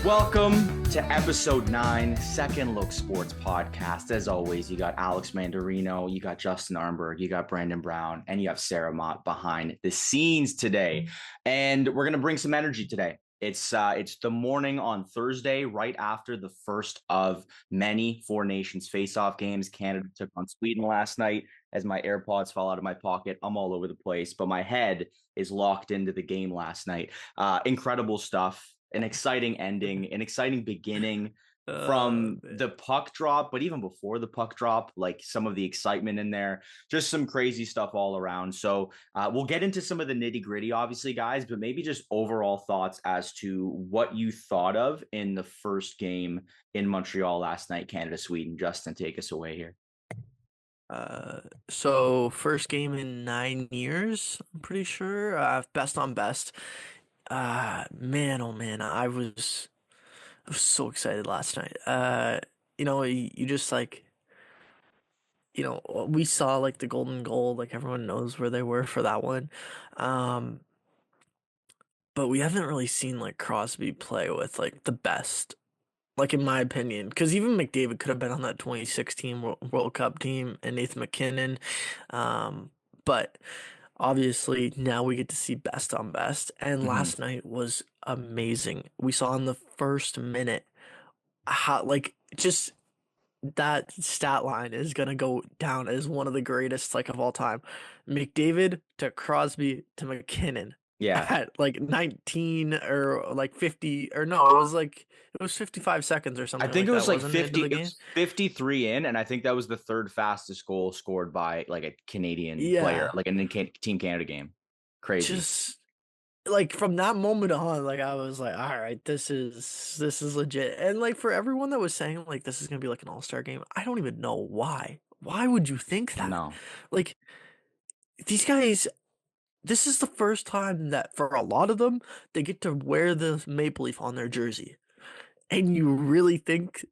Welcome to episode 9, Second Look Sports Podcast. As always, you got Alex Mandarino, you got Justin Arnberg, you got Brandon Brown, and you have Sarah Mott behind the scenes today. And we're going to bring some energy today. It's the morning on Thursday, right after the first of many Four Nations face-off games. Canada took on Sweden last night. As my AirPods fall out of my pocket, I'm all over the place, but my head is locked into the game last night. Incredible stuff. An exciting ending, an exciting beginning from the puck drop, but even before the puck drop, like some of the excitement in there, just some crazy stuff all around. So we'll get into some of the nitty gritty, obviously, guys, but maybe just overall thoughts as to what you thought of in the first game in Montreal last night, Canada-Sweden. Justin, take us away here. So first game in 9 years, I'm pretty sure. Best on best. Man, oh man, I was so excited last night. You just like, we saw like the golden goal, like everyone knows where they were for that one. But we haven't really seen like Crosby play with like the best, like in my opinion, because even McDavid could have been on that 2016 World Cup team and Nathan McKinnon. But obviously, now we get to see best on best, and last night was amazing. We saw in the first minute how, like, just that stat line is gonna go down as one of the greatest, like, of all time. McDavid to Crosby to McKinnon. Yeah. At like 19 or like 50, or no, it was 55 seconds or something. I think like it was that, like wasn't it, into 50, the it game? was 53 in, and I think that was the third fastest goal scored by like a Canadian player, like in a Team Canada game. Crazy. Just like from that moment on, like I was like, all right, this is legit. And like for everyone that was saying like this is gonna be like an all-star game, I don't even know why. Why would you think that? No. Like these guys, this is the first time that for a lot of them they get to wear the maple leaf on their jersey. And you really think,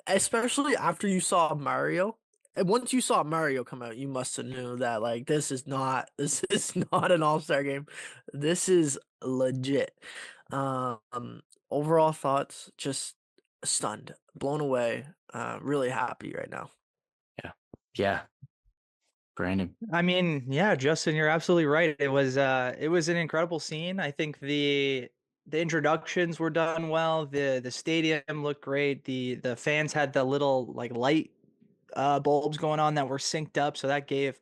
especially after you saw Mario, and once you saw Mario come out, you must have knew that like this is not an all-star game. This is legit. Overall thoughts, just stunned, blown away, really happy right now. Yeah. Brandon. I mean, yeah, Justin, you're absolutely right. It was an incredible scene. I think the introductions were done well. The stadium looked great. The fans had the little like light bulbs going on that were synced up, so that gave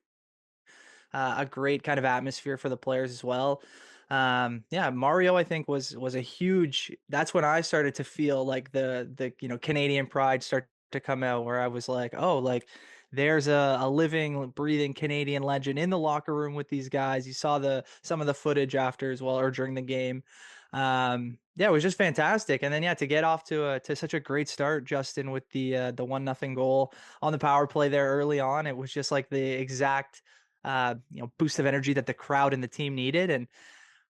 a great kind of atmosphere for the players as well. Yeah, Mario I think was a huge. That's when I started to feel like the Canadian pride start to come out, where I was like, oh, like there's a living, breathing Canadian legend in the locker room with these guys. You saw some of the footage after as well, or during the game. Yeah, it was just fantastic. And then to get off to such a great start, Justin, with the 1-0 goal on the power play there early on. It was just like the exact boost of energy that the crowd and the team needed. And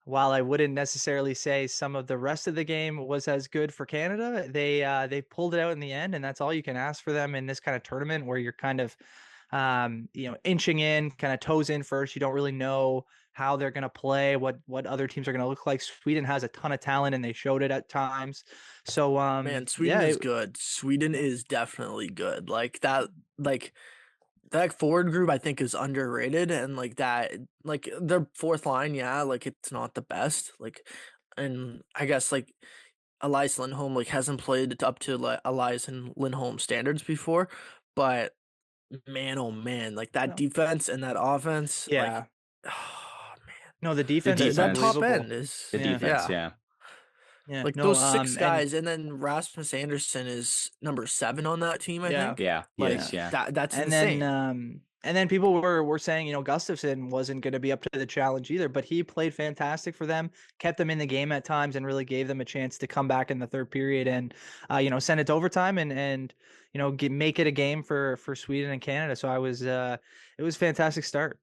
while I wouldn't necessarily say some of the rest of the game was as good for Canada, they pulled it out in the end, and that's all you can ask for them in this kind of tournament where you're kind of inching in, kind of toes in first. You don't really know how they're going to play, what other teams are going to look like. Sweden has a ton of talent, and they showed it at times. So Man, Sweden is good. Sweden is definitely good. That forward group I think is underrated, and like that, like their fourth line, yeah, like it's not the best. Like, and I guess like Elias Lindholm like hasn't played up to like Elias and Lindholm standards before, but man, oh man, like that defense and that offense, Yeah. like, oh man, No, the defense is that top unbelievable. end is The defense, yeah. like no, those six guys, and then Rasmus Anderson is number 7 on that team, I think. Yeah, Like yeah. that's And insane. then people were saying, Gustafsson wasn't going to be up to the challenge either, but he played fantastic for them, kept them in the game at times, and really gave them a chance to come back in the third period and send it to overtime and make it a game for Sweden and Canada. So it was a fantastic start.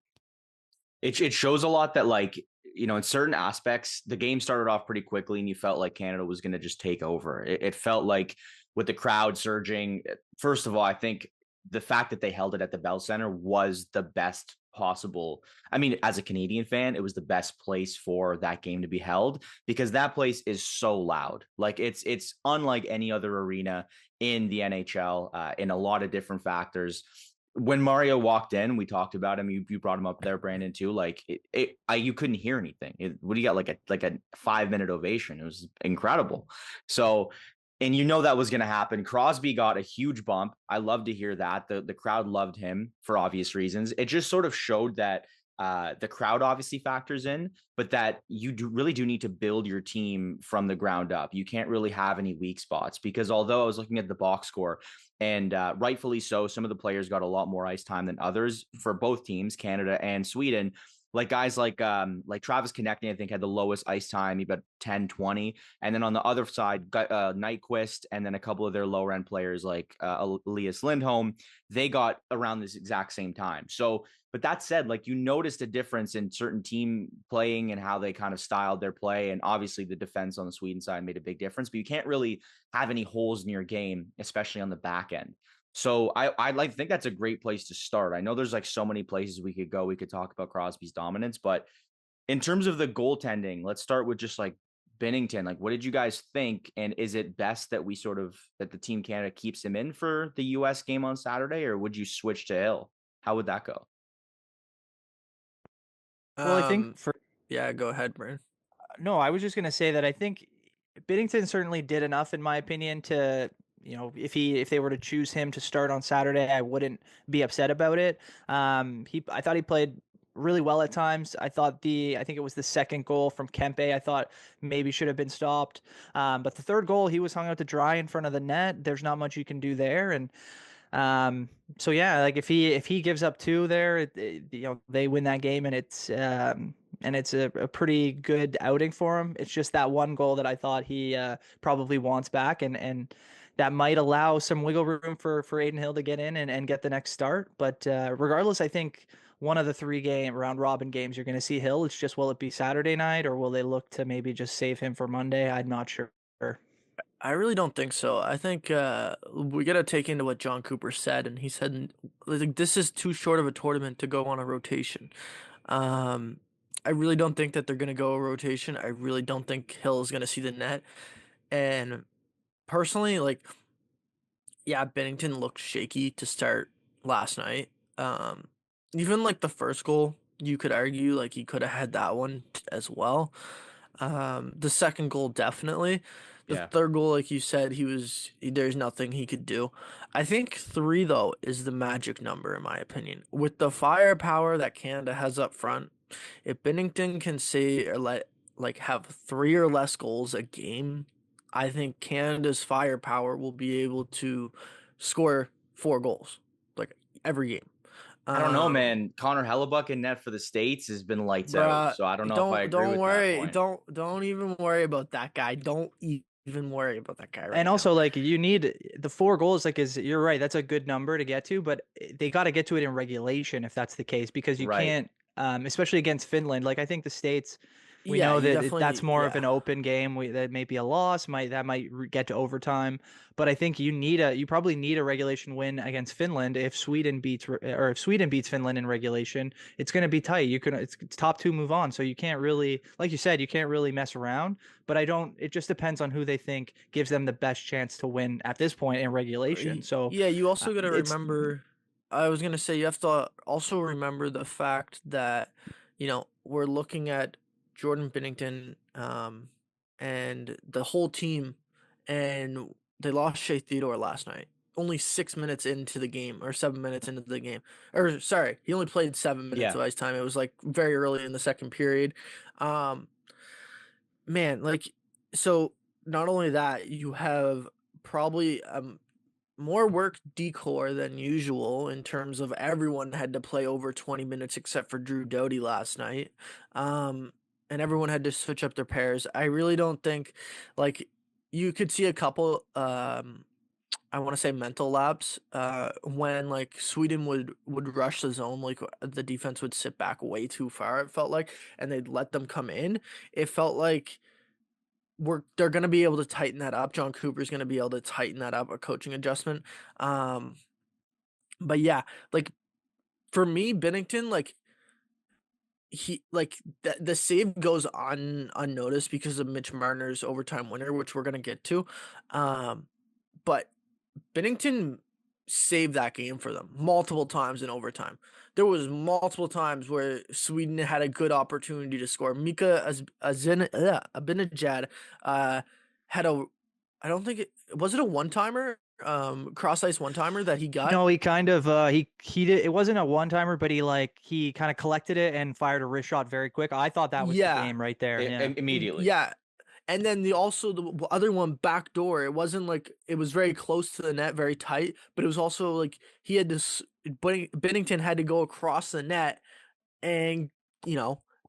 It shows a lot that, like, in certain aspects, the game started off pretty quickly and you felt like Canada was going to just take over. It felt like with the crowd surging, first of all, I think the fact that they held it at the Bell Center was the best possible. I mean, as a Canadian fan, it was the best place for that game to be held because that place is so loud. Like it's unlike any other arena in the NHL in a lot of different factors. When Mario walked in, we talked about him. You brought him up there, Brandon, too. Like you couldn't hear anything. What do you got? Like a 5-minute ovation. It was incredible. So, and that was going to happen. Crosby got a huge bump. I love to hear that. The crowd loved him for obvious reasons. It just sort of showed that the crowd obviously factors in, but that you really do need to build your team from the ground up. You can't really have any weak spots because although I was looking at the box score, and rightfully so, some of the players got a lot more ice time than others for both teams, Canada and Sweden. Like guys like Travis Konechny, I think, had the lowest ice time, about 10, 20. And then on the other side, Nyquist and then a couple of their lower end players like Elias Lindholm, they got around this exact same time. So, but that said, like you noticed a difference in certain team playing and how they kind of styled their play. And obviously the defense on the Sweden side made a big difference, but you can't really have any holes in your game, especially on the back end. So I think that's a great place to start. I know there's like so many places we could go. We could talk about Crosby's dominance, but in terms of the goaltending, let's start with just like Binnington. Like, what did you guys think? And is it best that that the Team Canada keeps him in for the US game on Saturday, or would you switch to Hill? How would that go? Well, I think yeah, go ahead, Brian. No, I was just going to say that I think Binnington certainly did enough, in my opinion, to, if they were to choose him to start on Saturday, I wouldn't be upset about it. I thought he played really well at times. I think it was the second goal from Kempe, I thought maybe should have been stopped. But the third goal, he was hung out to dry in front of the net. There's not much you can do there. And so yeah, like if he gives up 2 there, they win that game, and it's a pretty good outing for him. It's just that one goal that I thought he probably wants back, and that might allow some wiggle room for Adin Hill to get in and get the next start. But regardless, I think one of the 3 round robin games you're going to see Hill. It's just, will it be Saturday night, or will they look to maybe just save him for Monday? I'm not sure. I really don't think so. I think we got to take into what John Cooper said, and he said like, this is too short of a tournament to go on a rotation. I really don't think that they're going to go a rotation. I really don't think Hill is going to see the net. And personally, like, yeah, Bennington looked shaky to start last night. Even like the first goal, you could argue like he could have had that one as well. The second goal, definitely. The third goal, like you said, there's nothing he could do. I think 3, though, is the magic number, in my opinion. With the firepower that Canada has up front, if Binnington can say or have 3 or less goals a game, I think Canada's firepower will be able to score 4 goals, like every game. I don't know, man. Connor Hellebuck in net for the States has been lights out, so I don't know if I agree with that point. Don't even worry about that guy. Don't even worry about that guy right and also now. like you need the 4 goals, like you're right, that's a good number to get to, but they got to get to it in regulation if that's the case, because you can't especially against Finland. Like I think the States, we know that that's more of an open game. That may be a loss, might get to overtime, but I think you probably need a regulation win against Finland. If Sweden beats Finland in regulation, it's going to be tight. It's top 2 move on, so you can't really, like you said, you can't really mess around. But it just depends on who they think gives them the best chance to win at this point in regulation. So yeah, you also got to remember. I was gonna say you have to also remember the fact that we're looking at Jordan Binnington, and the whole team, and they lost Shea Theodore last night. Only 6 minutes into the game, or 7 minutes into the game. Or sorry, he only played 7 minutes of ice time. It was like very early in the second period. Man, like, so not only that, you have probably more work decor than usual in terms of everyone had to play over 20 minutes except for Drew Doughty last night. And everyone had to switch up their pairs. I really don't think, like, you could see a couple, I want to say mental lapse, when like Sweden would rush the zone, like the defense would sit back way too far, it felt like, and they'd let them come in. It felt like they're going to be able to tighten that up. John Cooper's going to be able to tighten that up, a coaching adjustment. But yeah, like for me, Binnington, like the save goes unnoticed because of Mitch Marner's overtime winner, which we're gonna get to. But Binnington saved that game for them multiple times in overtime. There was multiple times where Sweden had a good opportunity to score. Abinajad had a, I don't think was it a one timer, cross ice one timer that he got. No, he kind of he did. It wasn't a one timer, but he kind of collected it and fired a wrist shot very quick. I thought that was the Yeah, game right there. Yeah. Immediately. yeah. And then the other one back door. It wasn't like it was very close to the net, very tight, but it was also like he had this. Bennington had to go across the net and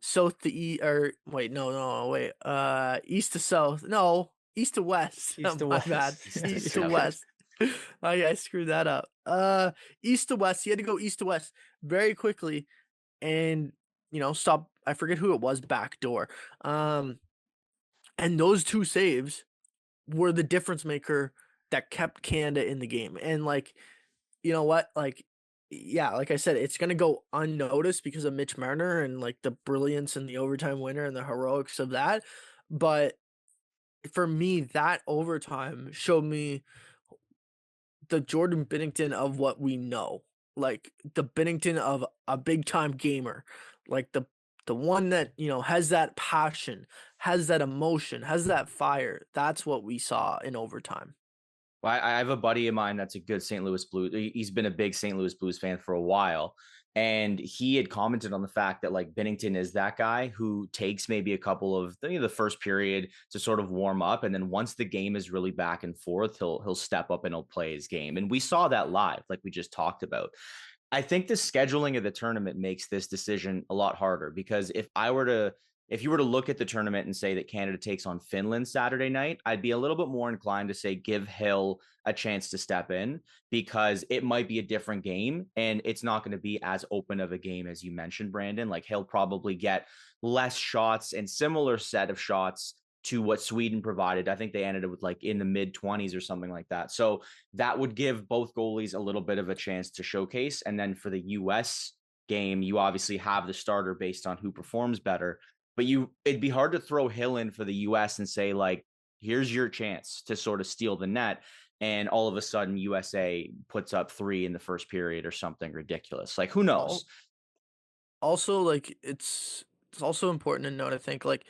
south to east, or wait, no, wait, east to south, no, east to west. East to My west. bad, east to west. I screwed that up. East to west. He had to go east to west very quickly, and stop. I forget who it was. Back door. And those two saves were the difference maker that kept Canada in the game. And like, you know what? Like, yeah, like I said, it's gonna go unnoticed because of Mitch Marner and like the brilliance and the overtime winner and the heroics of that. But for me, that overtime showed me the Jordan Binnington of what we know. Like the Binnington of a big time gamer. Like the one that, has that passion, has that emotion, has that fire. That's what we saw in overtime. Well, I have a buddy of mine that's a good St. Louis Blues. He's been a big St. Louis Blues fan for a while. And he had commented on the fact that like Binnington is that guy who takes maybe a couple of the first period to sort of warm up. And then once the game is really back and forth, he'll step up and he'll play his game. And we saw that live, like we just talked about. I think the scheduling of the tournament makes this decision a lot harder because if you were to look at the tournament and say that Canada takes on Finland Saturday night, I'd be a little bit more inclined to say give Hill a chance to step in because it might be a different game and it's not going to be as open of a game as you mentioned, Brandon. Like he'll probably get less shots and similar set of shots to what Sweden provided. I think they ended it with like in the mid 20s or something like that. So that would give both goalies a little bit of a chance to showcase. And then for the US game, you obviously have the starter based on who performs better. But it'd be hard to throw Hill in for the US and say, like, here's your chance to sort of steal the net. And all of a sudden, USA puts up 3 in the first period or something ridiculous. Like, who knows? Also, like, it's also important to note, I think, like,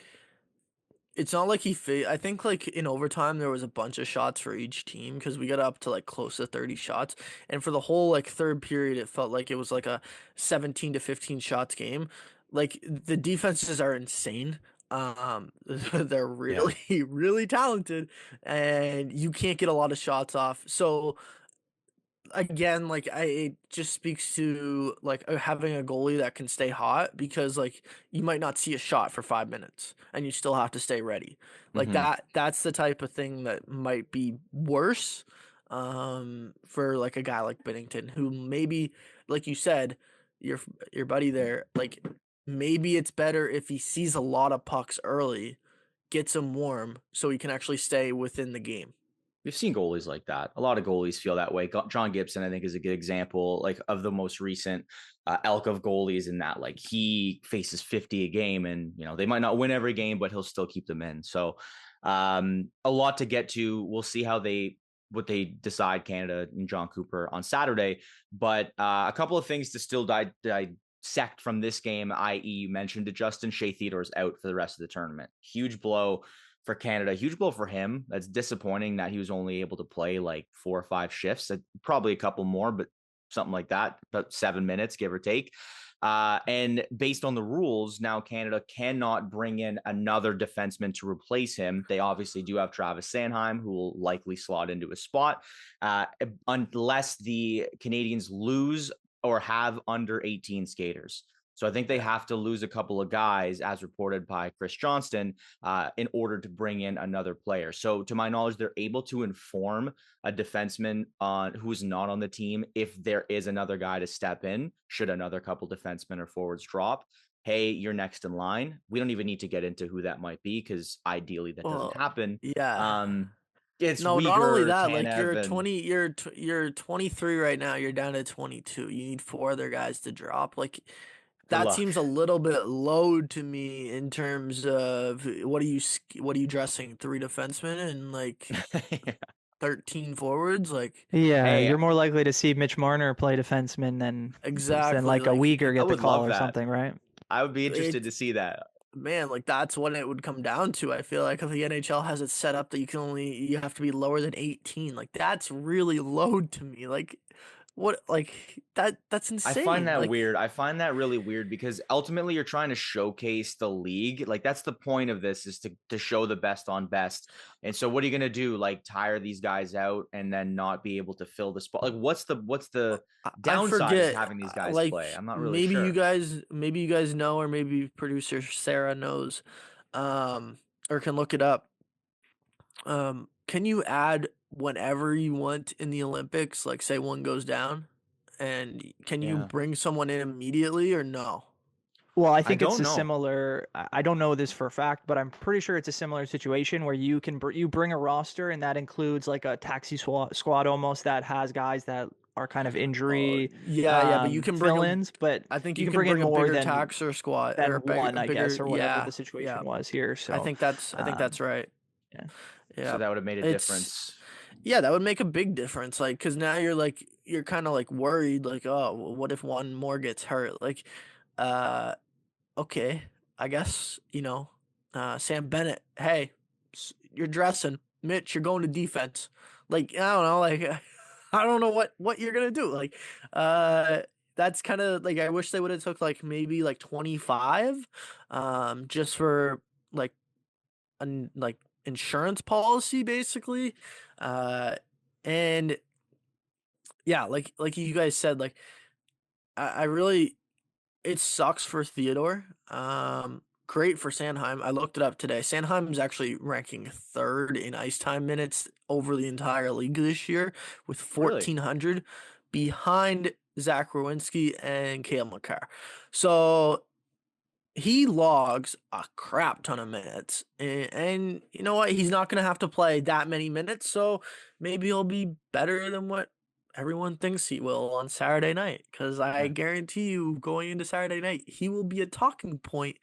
it's not like I think like in overtime there was a bunch of shots for each team because we got up to like close to 30 shots, and for the whole like third period it felt like it was like a 17 to 15 shots game. Like the defenses are insane. They're really really talented, and you can't get a lot of shots off. So again, like it just speaks to like having a goalie that can stay hot because like you might not see a shot for 5 minutes and you still have to stay ready. Like that's the type of thing that might be worse for like a guy like Binnington who maybe, like you said, your buddy there, like maybe it's better if he sees a lot of pucks early, gets him warm so he can actually stay within the game. We've seen goalies like that. A lot of goalies feel that way. John Gibson, I think, is a good example, like of the most recent elk of goalies in that, like he faces 50 a game and, they might not win every game, but he'll still keep them in. So a lot to get to. We'll see what they decide, Canada and John Cooper on Saturday, but a couple of things to still dissect from this game, i.e. you mentioned it, Justin Shea Theodore's out for the rest of the tournament. Huge blow for Canada, huge blow for him. That's disappointing that he was only able to play like 4 or 5 shifts, probably a couple more, but something like that, about 7 minutes, give or take. And based on the rules, now Canada cannot bring in another defenseman to replace him. They obviously do have Travis Sanheim, who will likely slot into a spot, unless the Canadians lose or have under 18 skaters. So I think they have to lose a couple of guys, as reported by Chris Johnston, in order to bring in another player. So to my knowledge, they're able to inform a defenseman who's not on the team if there is another guy to step in, should another couple defensemen or forwards drop. Hey, you're next in line. We don't even need to get into who that might be because ideally that doesn't happen. Yeah. It's no, not only Uyghur, that, like Tanev, you're 23 right now. You're down to 22. You need 4 other guys to drop. Like that luck. seems a little bit low to me in terms of what are you dressing 3 defensemen and like 13 forwards? Like Yeah, Hey, you're more likely to see Mitch Marner play defenseman than exactly, like a like Uyghur I get the would call love or that. something, right? I would be interested to it see that. man, like that's what it would come down to. I feel like if the NHL has it set up that you have to be lower than 18, like that's really low to me. Like what like that's I find insane. that Like weird. I find that really weird because ultimately you're trying to showcase the league. Like that's the point of this is to show the best on best. And so what are you gonna do? Like tire these guys out and then not be able to fill the spot? Like what's the I downside of forget, having these guys like play? I'm not really sure. maybe you guys know, or maybe producer Sarah knows, um, or can look it up. Can you add whenever you want in the Olympics? Like, say one goes down, and can you Yeah. bring someone in immediately or no? Well, I I think it's don't a know. similar. I don't know this for a fact, but I'm pretty sure it's a similar situation where you can you bring a roster, and that includes like a taxi squad almost that has guys that are kind of Oh, injury yeah, but you can bring a. fill-ins, but I think you you can can bring in bring a more bigger taxer squad or than one, a I bigger. guess, or whatever Yeah, the yeah. situation was here. So, I think that's um, right. yeah. So Yeah, that would have made a it's difference. yeah, that would make a big difference. Like, cause now you're kind of like worried, like, oh, what if one more gets hurt? Like, uh, okay, I guess Sam Bennett. Hey, you're dressing, Mitch. You're going to defense. Like, I don't know, like, I don't know what you're gonna do. Like, uh, that's kind of like I wish they would have took like maybe like 25, just for like like insurance policy basically, uh and yeah, like you guys said, like I really, it sucks for Theodore. Great for Sanheim. I looked it up today. Sanheim's actually ranking third in ice time minutes over the entire league this year with Really? 1,400, behind Zach Rowinski and Cale McCarr. So he logs a crap ton of minutes, and you know what, he's not going to have to play that many minutes, so maybe he'll be better than what everyone thinks he will on Saturday night, because I Yeah. guarantee you going into Saturday night he will be a talking point.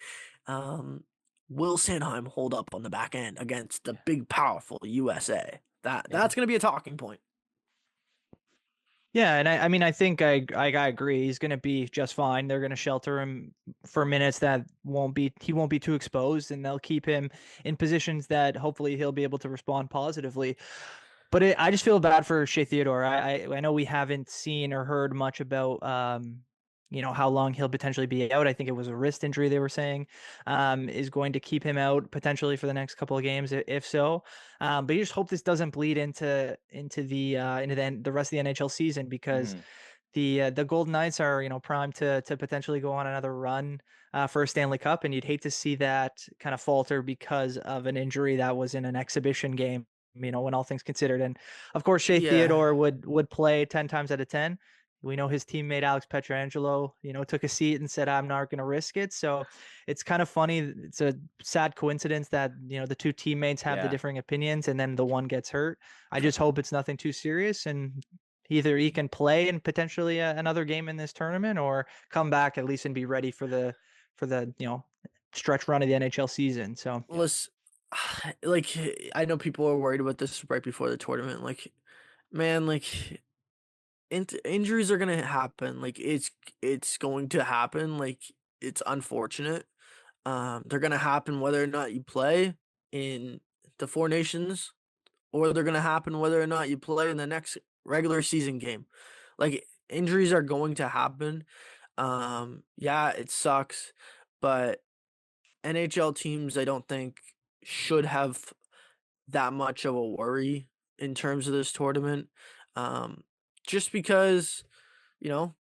um will Sanheim hold up on the back end against the big powerful USA? Yeah. That's going to be a talking point. Yeah, and I mean, I think I agree. He's going to be just fine. They're going to shelter him for minutes that he won't be too exposed, and they'll keep him in positions that hopefully he'll be able to respond positively. But I just feel bad for Shea Theodore. I know we haven't seen or heard much about how long he'll potentially be out. I think it was a wrist injury they were saying is going to keep him out potentially for the next couple of games, if so. But you just hope this doesn't bleed into the rest of the NHL season, because Mhm. the Golden Knights are primed to potentially go on another run for a Stanley Cup, and you'd hate to see that kind of falter because of an injury that was in an exhibition game. When all things considered, and of course Shea Yeah, Theodore would play 10 times out of 10. We know his teammate Alex Pietrangelo, took a seat and said, "I'm not going to risk it." So it's kind of funny. It's a sad coincidence that the two teammates have the Yeah. differing opinions, and then the one gets hurt. I just hope it's nothing too serious, and either he can play in potentially another game in this tournament, or come back at least and be ready for the stretch run of the NHL season. So listen, like I know people are worried about this right before the tournament. Like, man, like injuries are gonna happen. Like it's going to happen. Like it's unfortunate. They're gonna happen whether or not you play in the Four Nations, or they're gonna happen whether or not you play in the next regular season game. Like injuries are going to happen. Yeah, it sucks, but NHL teams, I don't think, should have that much of a worry in terms of this tournament. Um, just because, you know,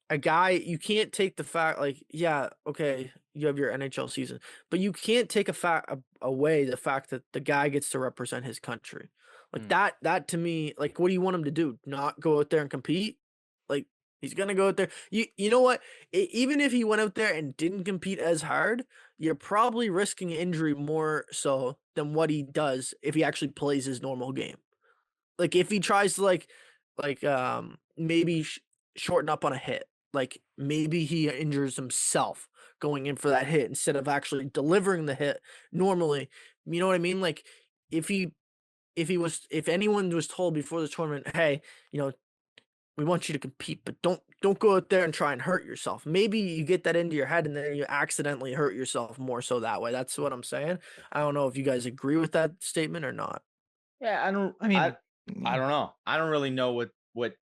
a guy, you can't take the fact, like, yeah, okay, you have your NHL season, but you can't take away the fact that the guy gets to represent his country. Like Mm. that to me, like, what do you want him to do? Not go out there and compete? Like, he's gonna go out there. You know what? Even if he went out there and didn't compete as hard, you're probably risking injury more so than what he does if he actually plays his normal game. Like if he tries to maybe shorten up on a hit. like maybe he injures himself going in for that hit instead of actually delivering the hit normally. You know what I mean? Like if he if anyone was told before the tournament, hey, you know, we want you to compete, but don't go out there and try and hurt yourself. Maybe you get that into your head and then you accidentally hurt yourself more so that way. That's what I'm saying. I don't know if you guys agree with that statement or not. Yeah, I don't. I mean, I don't know. I don't really know what.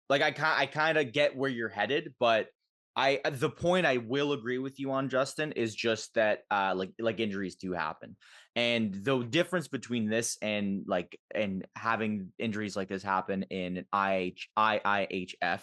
Like I kind of get where you're headed, but the point I will agree with you on, Justin, is just that like injuries do happen, and the difference between this and having injuries like this happen in IIHF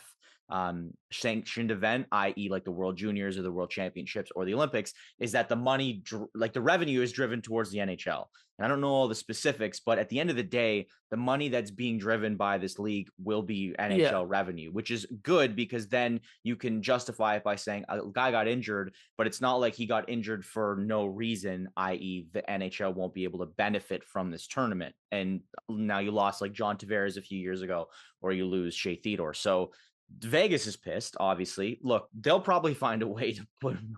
sanctioned event, i.e. like the World Juniors or the World Championships or the Olympics, is that the money, like the revenue, is driven towards the NHL. And I don't know all the specifics, but at the end of the day, the money that's being driven by this league will be NHL revenue, which is good because then you can justify it by saying a guy got injured, but it's not like he got injured for no reason, i.e. the NHL won't be able to benefit from this tournament. And now you lost like John Tavares a few years ago, or you lose Shea Theodore. So Vegas is pissed, obviously. Look, they'll probably find a way to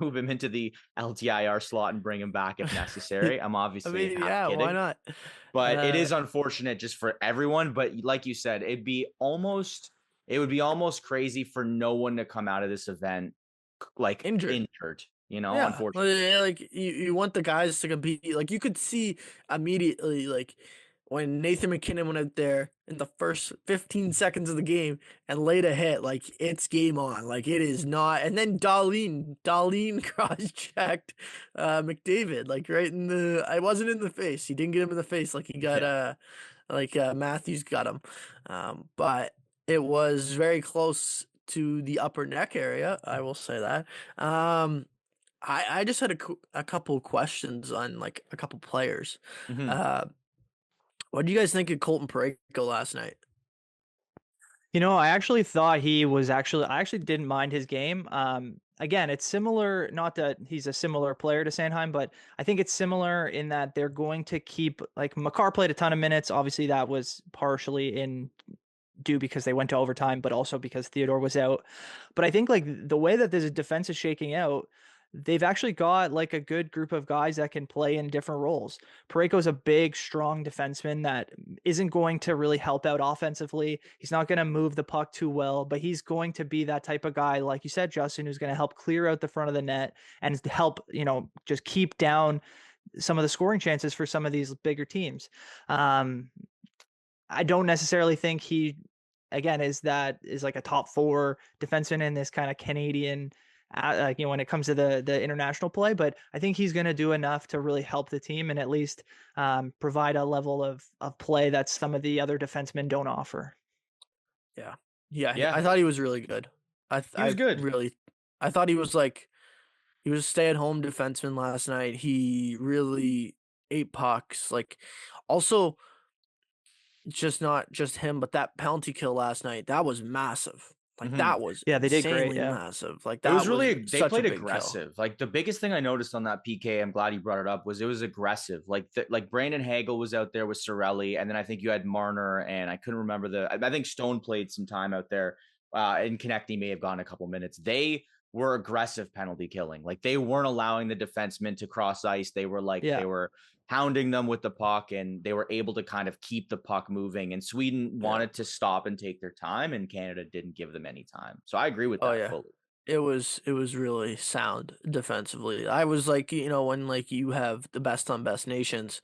move him into the LTIR slot and bring him back if necessary. I'm obviously half kidding. Why not? But it is unfortunate just for everyone. But like you said, it would be almost crazy for no one to come out of this event like injured. You know, unfortunately. Like you want the guys to compete. Like you could see immediately, like when Nathan McKinnon went out there in the first 15 seconds of the game and laid a hit, like it's game on. Like it is not. And then Darlene cross-checked McDavid, like right in the. I wasn't in the face. He didn't get him in the face like he got Matthews got him. But it was very close to the upper neck area. I will say that. I just had a couple questions on like a couple players. Mm-hmm. What do you guys think of Colton Parayko last night? You know, I actually thought I actually didn't mind his game. Again, it's similar, not that he's a similar player to Sanheim, but I think it's similar in that they're going to keep, like Makar played a ton of minutes. Obviously that was partially due because they went to overtime, but also because Theodore was out. But I think like the way that this defense is shaking out, they've actually got like a good group of guys that can play in different roles. Parayko's a big, strong defenseman that isn't going to really help out offensively. He's not going to move the puck too well, but he's going to be that type of guy, like you said, Justin, who's going to help clear out the front of the net and help, just keep down some of the scoring chances for some of these bigger teams. I don't necessarily think he, again, is like a top 4 defenseman in this kind of Canadian, when it comes to the international play, but I think he's going to do enough to really help the team and at least provide a level of play that some of the other defensemen don't offer. Yeah. I thought he was really good. He was good. Really, I thought he was he was a stay-at-home defenseman last night. He really ate pucks. Like, also, just not just him, but that penalty kill last night, that was massive. Like that was they did great, massive. Like that it was really they played aggressive. Kill. Like the biggest thing I noticed on that PK, I'm glad you brought it up, was it was aggressive. Like Brandon Hagel was out there with Cirelli, and then I think you had Marner, and I couldn't remember I think Stone played some time out there. And Konechny may have gone a couple minutes. They were aggressive penalty killing. Like they weren't allowing the defensemen to cross ice. They were they were hounding them with the puck, and they were able to kind of keep the puck moving. And Sweden wanted to stop and take their time, and Canada didn't give them any time. So I agree with that fully. It was really sound defensively. I was like, when like you have the best on best nations,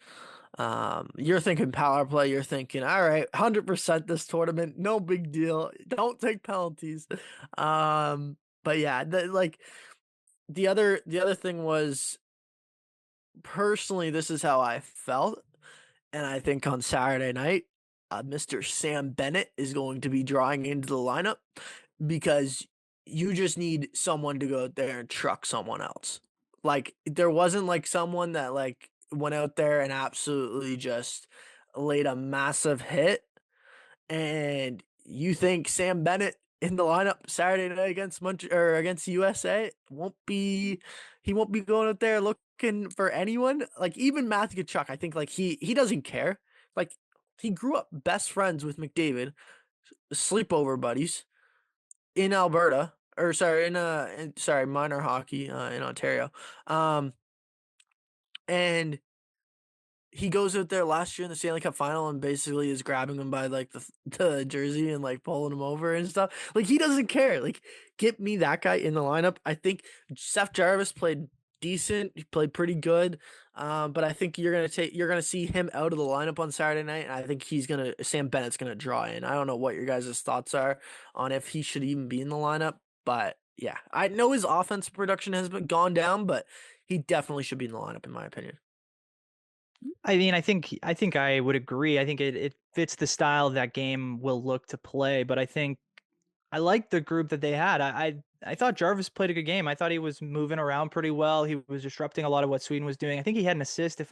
you're thinking power play, you're thinking, all right, 100% this tournament, no big deal. Don't take penalties. But yeah, the other thing was, personally, this is how I felt, and I think on Saturday night, Mr. Sam Bennett is going to be drawing into the lineup because you just need someone to go out there and truck someone else. Like there wasn't like someone that like went out there and absolutely just laid a massive hit, and you think Sam Bennett in the lineup Saturday night against USA he won't be going out there looking for anyone. Like even Matthew Tkachuk, I think like he doesn't care. Like he grew up best friends with McDavid, sleepover buddies in Alberta, or sorry, sorry, minor hockey in Ontario. And he goes out there last year in the Stanley Cup final and basically is grabbing him by like the jersey and like pulling him over and stuff. Like he doesn't care. Like get me that guy in the lineup. I think Seth Jarvis played decent. He played pretty good. But I think you're gonna see him out of the lineup on Saturday night. And I think Sam Bennett's gonna draw in. I don't know what your guys' thoughts are on if he should even be in the lineup, but yeah, I know his offensive production has gone down, but he definitely should be in the lineup in my opinion. I mean, I think I would agree. I think it fits the style that game will look to play, but I think I like the group that they had. I thought Jarvis played a good game. I thought he was moving around pretty well. He was disrupting a lot of what Sweden was doing. I think he had an assist I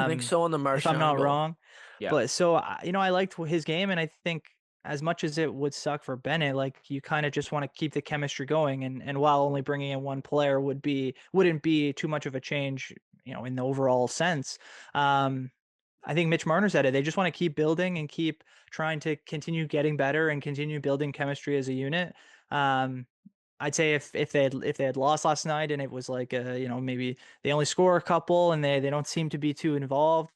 think so on the if I'm not Marchand goal. wrong. Yeah. But so I liked his game, and I think as much as it would suck for Bennett, like you kind of just want to keep the chemistry going, and while only bringing in one player wouldn't be too much of a change, in the overall sense. I think Mitch Marner said it. They just want to keep building and keep trying to continue getting better and continue building chemistry as a unit. I'd say if they had lost last night and it was like maybe they only score a couple and they don't seem to be too involved,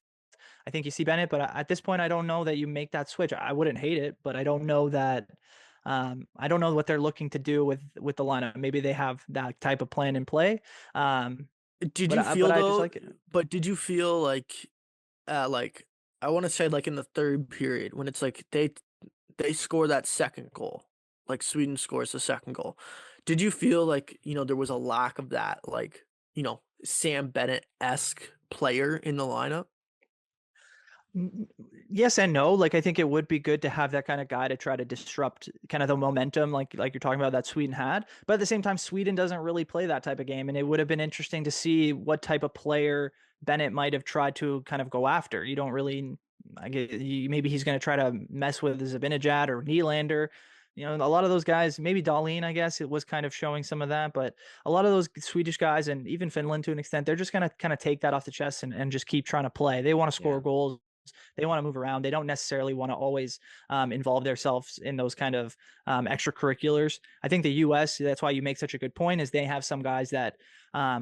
I think you see Bennett. But at this point, I don't know that you make that switch. I wouldn't hate it, but I don't know that. I don't know what they're looking to do with the lineup. Maybe they have that type of plan in play. Did But you feel I just though? like it. But did you feel like I want to say like in the third period when it's like they score that second goal, like Sweden scores the second goal. Did you feel like there was a lack of that like Sam Bennett-esque player in the lineup? Yes and no. Like I think it would be good to have that kind of guy to try to disrupt kind of the momentum, like you're talking about that Sweden had. But at the same time, Sweden doesn't really play that type of game, and it would have been interesting to see what type of player Bennett might have tried to kind of go after. You don't really, maybe he's going to try to mess with Zibanejad or Nylander. A lot of those guys, maybe Dahlin, I guess it was kind of showing some of that, but a lot of those Swedish guys and even Finland to an extent, they're just going to kind of take that off the chest and just keep trying to play. They want to score goals. They want to move around. They don't necessarily want to always involve themselves in those kind of extracurriculars. I think the U.S., that's why you make such a good point, is they have some guys that I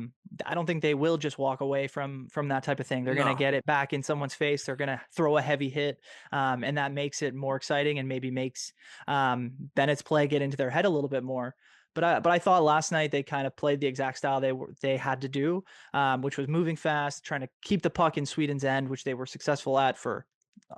don't think they will just walk away from that type of thing. They're going to get it back in someone's face. They're going to throw a heavy hit, and that makes it more exciting and maybe makes Bennett's play get into their head a little bit more. But I thought last night they kind of played the exact style they had to do, which was moving fast, trying to keep the puck in Sweden's end, which they were successful at for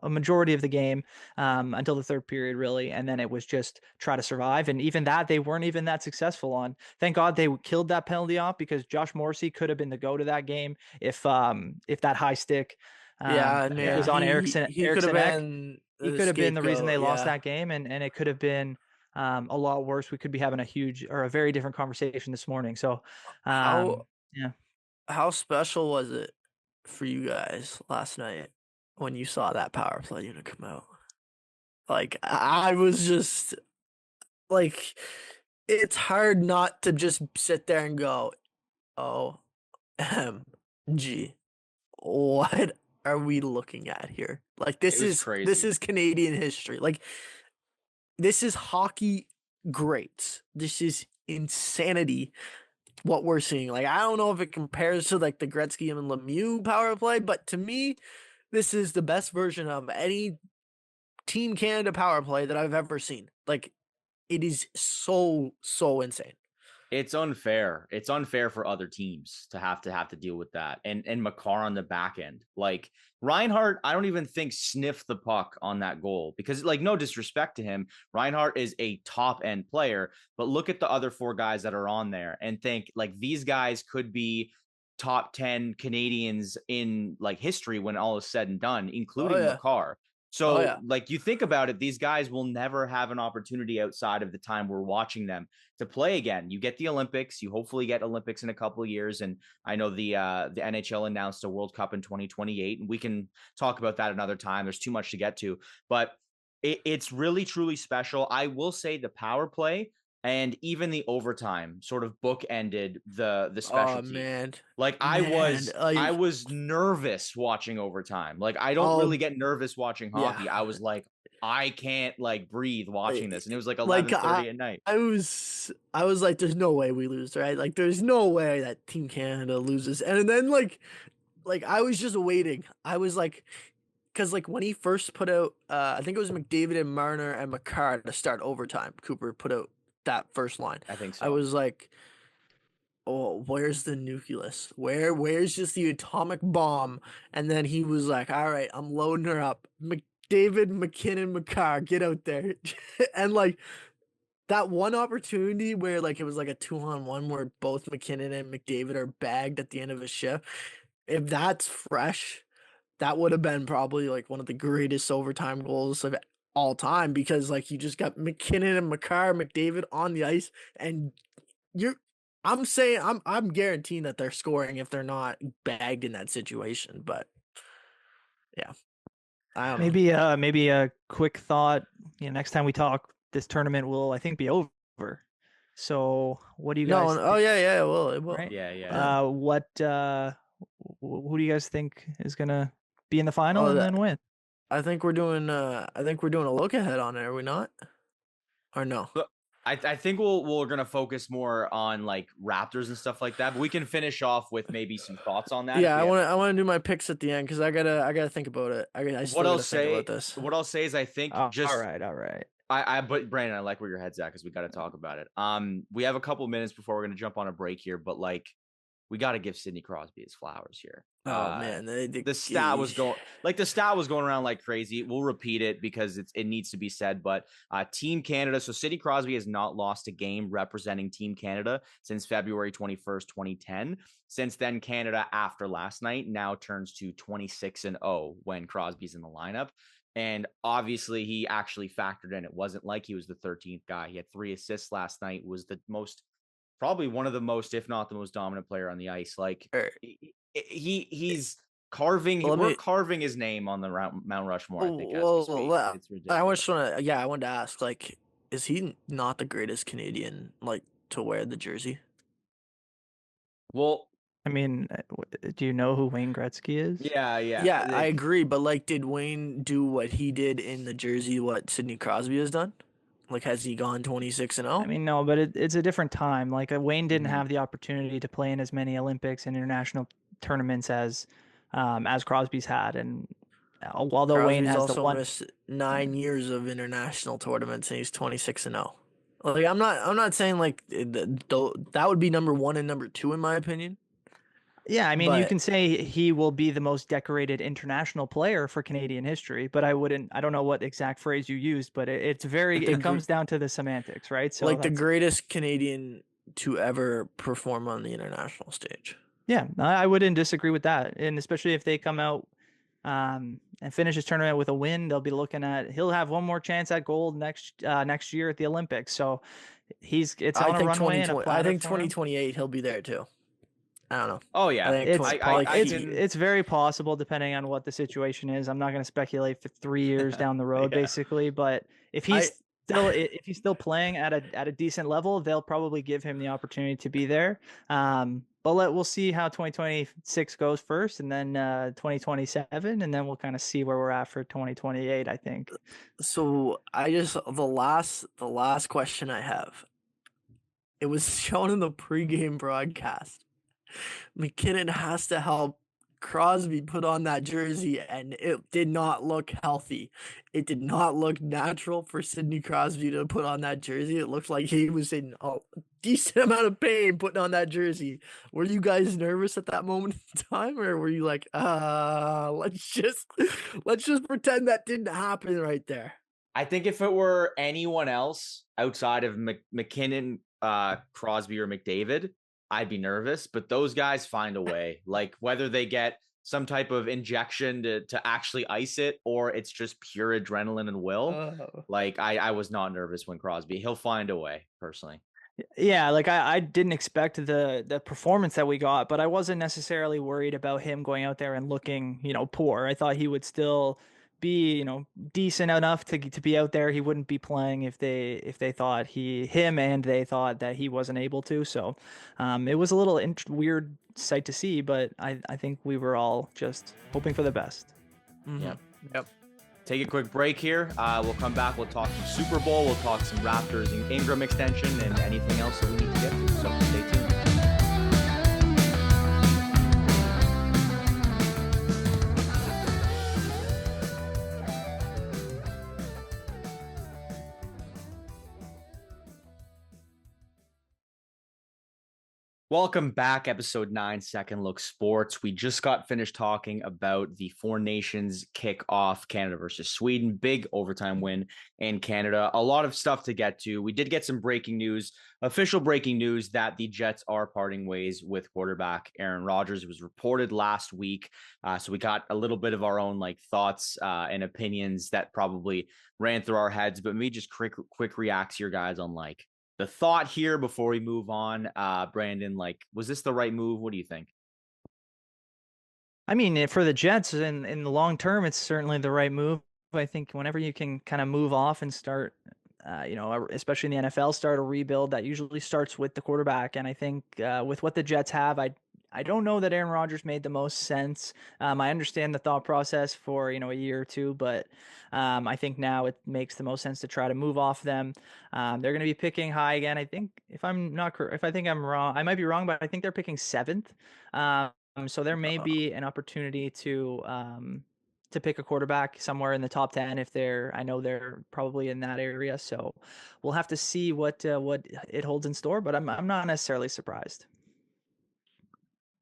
a majority of the game until the third period, really. And then it was just try to survive. And even that, they weren't even that successful on. Thank God they killed that penalty off, because Josh Morrissey could have been the go to that game if that high stick was on Eriksson. He could have been. He could have been the reason they lost that game, and it could have been a lot worse. We could be having a very different conversation this morning. So, How yeah. How special was it for you guys last night when you saw that power play unit come out? Like I was just like, it's hard not to just sit there and go, OMG, what are we looking at here? Like this is crazy. This is Canadian history. Like this is hockey greats. This is insanity what we're seeing. Like I don't know if it compares to like the Gretzky and Lemieux power play, but to me, this is the best version of any Team Canada power play that I've ever seen. Like it is so insane. It's unfair. It's unfair for other teams to have to deal with that. And Makar on the back end. Like Reinhart, I don't even think sniffed the puck on that goal, because like no disrespect to him, Reinhart is a top end player, but look at the other four guys that are on there and think like these guys could be top 10 Canadians in like history when all is said and done, including Makar. So like you think about it, these guys will never have an opportunity outside of the time we're watching them to play again. You get the Olympics, you hopefully get Olympics in a couple of years. And I know the NHL announced a World Cup in 2028, and we can talk about that another time. There's too much to get to, but it's really, truly special. I will say the power play and even the overtime sort of bookended the special Oh team. man. Like I was nervous watching overtime. Like I don't really get nervous watching hockey. Yeah. I was like, I can't like breathe watching this. And it was like Like 11:30 at night. I was like, there's no way we lose, right? Like there's no way that Team Canada loses. And then like I was just waiting. I was like, because like when he first put out, I think it was McDavid and Marner and McCarr to start overtime. Cooper put out that first line. I think so. I was like, oh, where's the nucleus? Where's just the atomic bomb? And then he was like, all right, I'm loading her up. McDavid, McKinnon, McCarr, get out there. And like that one opportunity where like it was like a 2-on-1 where both McKinnon and McDavid are bagged at the end of a shift. If that's fresh, that would have been probably like one of the greatest overtime goals of all time, because like you just got McKinnon and McCarr, McDavid on the ice, and I'm guaranteeing that they're scoring if they're not bagged in that situation. But yeah, I don't know. Maybe a quick thought. Next time we talk, this tournament will, I think, be over. So what do you guys? Oh yeah, it will. Right? Yeah. Who do you guys think is gonna be in the final and then win? I think we're doing a look ahead on it. Are we not? Or no? But I think we're gonna focus more on like Raptors and stuff like that. But we can finish off with maybe some thoughts on that. Yeah, I want to do my picks at the end because I gotta think about it. What I'll say is I think just all right. But Brandon, I like where your head's at because we got to talk about it. We have a couple minutes before we're gonna jump on a break here, but like we got to give Sidney Crosby his flowers here. Oh man, the stat was going around like crazy. We'll repeat it because it needs to be said. But Team Canada. So Sidney Crosby has not lost a game representing Team Canada since February 21st, 2010. Since then, Canada, after last night, now turns to 26-0 when Crosby's in the lineup. And obviously, he actually factored in. It wasn't like he was the 13th guy. He had 3 assists last night. Was the most. Probably one of the most, if not the most dominant player on the ice. Like he's carving, we're carving his name on the Mount Rushmore. I think. It's ridiculous. I wanted to ask, like, is he not the greatest Canadian like to wear the jersey? Well, I mean, do you know who Wayne Gretzky is? Yeah. I agree, but like, did Wayne do what he did in the jersey? What Sidney Crosby has done? Like, has he gone 26-0? I mean, no, but it's a different time. Like, Wayne didn't have the opportunity to play in as many Olympics and international tournaments as Crosby's had. And although Crosby's Wayne has also missed 9 years of international tournaments and he's 26-0. Like, I'm not saying like that would be number 1 and number 2 in my opinion. Yeah, I mean, you can say he will be the most decorated international player for Canadian history, but I don't know what exact phrase you used, but it comes down to the semantics, right? So like the greatest Canadian to ever perform on the international stage. Yeah, I wouldn't disagree with that. And especially if they come out and finish his tournament with a win, they'll be looking at, he'll have one more chance at gold next year at the Olympics. So it's on a runway and a platter. I think 2028 he'll be there too. I don't know. Oh yeah, it's very possible depending on what the situation is. I'm not going to speculate for 3 years down the road, basically. But if he's still playing at a decent level, they'll probably give him the opportunity to be there. But we'll see how 2026 goes first, and then 2027, and then we'll kind of see where we're at for 2028. I think. So the last question I have. It was shown in the pregame broadcast. McKinnon has to help Crosby put on that jersey, and it did not look healthy. It did not look natural for Sidney Crosby to put on that jersey. It looked like he was in a decent amount of pain putting on that jersey. Were you guys nervous at that moment in time, or were you like, let's just pretend that didn't happen right there? I think if it were anyone else outside of McKinnon, Crosby, or McDavid, I'd be nervous, but those guys find a way, like whether they get some type of injection to actually ice it, or it's just pure adrenaline and will. Like I was not nervous when Crosby, he'll find a way personally. Yeah. Like I didn't expect the performance that we got, but I wasn't necessarily worried about him going out there and looking, poor. I thought he would still be, decent enough to be out there. He wouldn't be playing if they thought they thought that he wasn't able to. So it was a little weird sight to see, but I think we were all just hoping for the best. Yeah. Yep. Take a quick break here. We'll come back. We'll talk some Super Bowl. We'll talk some Raptors and Ingram extension and anything else that we need to get to. So stay tuned. Welcome back, episode 9, Second Look Sports. We just got finished talking about the Four Nations kickoff, Canada versus Sweden, big overtime win in Canada. A lot of stuff to get to. We did get some breaking news, official breaking news that the Jets are parting ways with quarterback Aaron Rodgers. It was reported last week, so we got a little bit of our own thoughts and opinions that probably ran through our heads. But maybe just quick reacts here, guys, on the thought here before we move on. Brandon, was this the right move? What do you think? I mean, for the Jets in the long term, it's certainly the right move. I think whenever you can kind of move off and start, especially in the NFL, start a rebuild, that usually starts with the quarterback. And I think with what the Jets have, I don't know that Aaron Rodgers made the most sense. I understand the thought process for, a year or two, but I think now it makes the most sense to try to move off them. They're going to be picking high again. I think if I think I'm wrong, I might be wrong, but I think they're picking 7th. So there may be an opportunity to pick a quarterback somewhere in the top 10 I know they're probably in that area. So we'll have to see what it holds in store, but I'm not necessarily surprised.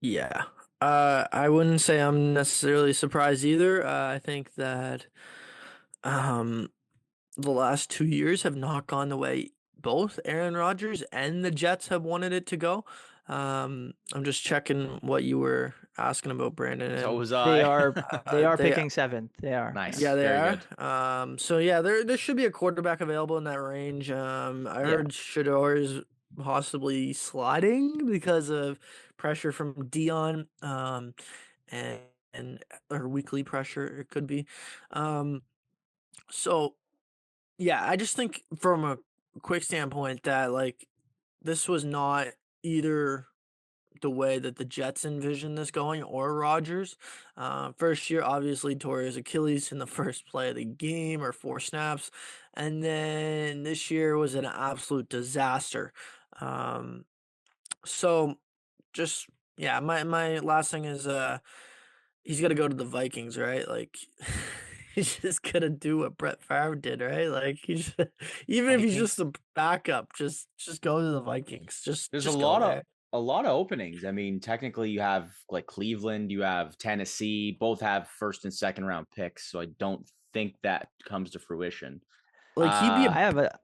Yeah. I wouldn't say I'm necessarily surprised either. I think that the last 2 years have not gone the way both Aaron Rodgers and the Jets have wanted it to go. I'm just checking what you were asking about, Brandon. So And was They I. are picking 7th. They are. Nice. yeah, they Very are. good. So yeah, there should be a quarterback available in that range. I heard Shador's possibly sliding because of pressure from Dion, and or weekly pressure it could be. So yeah, I just think from a quick standpoint that this was not either the way that the Jets envisioned this going or Rodgers. First year, obviously, tore his Achilles in the first play of the game or 4 snaps. And then this year was an absolute disaster. So just, yeah, my last thing is he's got to go to the Vikings, right? He's just gonna do what Brett Favre did, right? Even if he's just a backup, just go to the Vikings. There's just a go lot there. of openings. I mean, technically you have Cleveland, you have Tennessee, both have first and second round picks. So I don't think that comes to fruition. He'd be I have a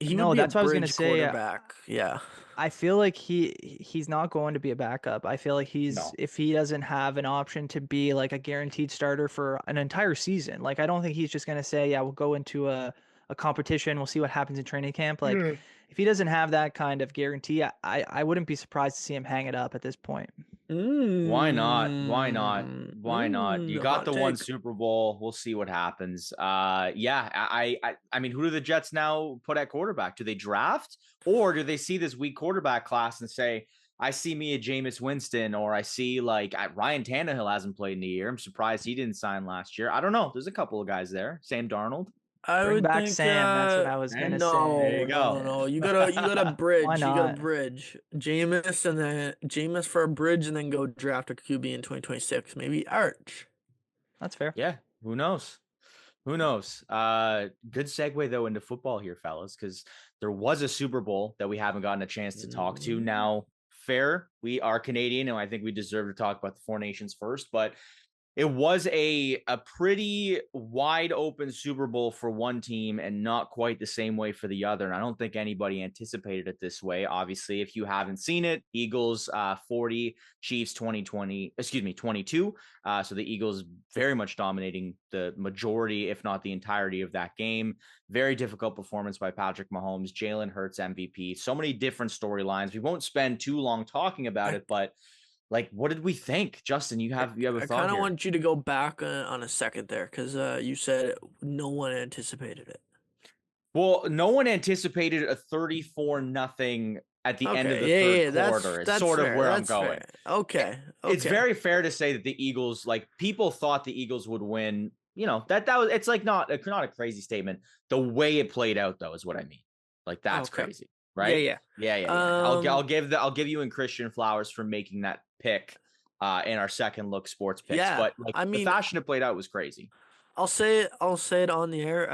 he no. would be a That's what I was gonna bridge say. quarterback. Yeah. I feel like he's not going to be a backup. I feel like No. if he doesn't have an option to be like a guaranteed starter for an entire season, I don't think he's just gonna say, yeah, we'll go into a competition, we'll see what happens in training camp. If he doesn't have that kind of guarantee, I wouldn't be surprised to see him hang it up at this point. Why not? Why not? Why not? You got Hot the one take. Super Bowl. We'll see what happens. Yeah, I mean, who do the Jets now put at quarterback? Do they draft, or do they see this weak quarterback class and say, I see me a Jameis Winston, or I see Ryan Tannehill hasn't played in a year. I'm surprised he didn't sign last year. I don't know. There's a couple of guys there. Sam Darnold. I Bring would back think Sam. That's what I was gonna no, There you say. go. no. You gotta bridge. Why You gotta not? bridge. Jameis for a bridge and then go draft a QB in 2026. Maybe Arch. That's fair. Yeah. Who knows? Who knows? Good segue though into football here, fellas, because there was a Super Bowl that we haven't gotten a chance to talk to. Now, fair, we are Canadian, and I think we deserve to talk about the Four Nations first, but it was a pretty wide open Super Bowl for one team and not quite the same way for the other. And I don't think anybody anticipated it this way. Obviously, if you haven't seen it, Eagles 40, Chiefs 22. So the Eagles very much dominating the majority, if not the entirety of that game. Very difficult performance by Patrick Mahomes, Jalen Hurts MVP. So many different storylines. We won't spend too long talking about it, but Like, what did we think? Justin, you have a I thought kind of here. want you to go back on a second there because you said no one anticipated it. Well, no one anticipated a 34-0 at the end of the Okay, third yeah, quarter. Is that's sort of fair. where I'm That's going. fair. Okay, It's okay. very fair to say that the Eagles, like, people thought the Eagles would win. You know, that was, it's like not a crazy statement. The way it played out, though, is what I mean. Like, that's Okay. crazy, Yeah, right? yeah. Yeah. I'll give you and Christian flowers for making that pick in our second look sports picks. Yeah. But like I the mean, fashion it played out was crazy. I'll say it on the air.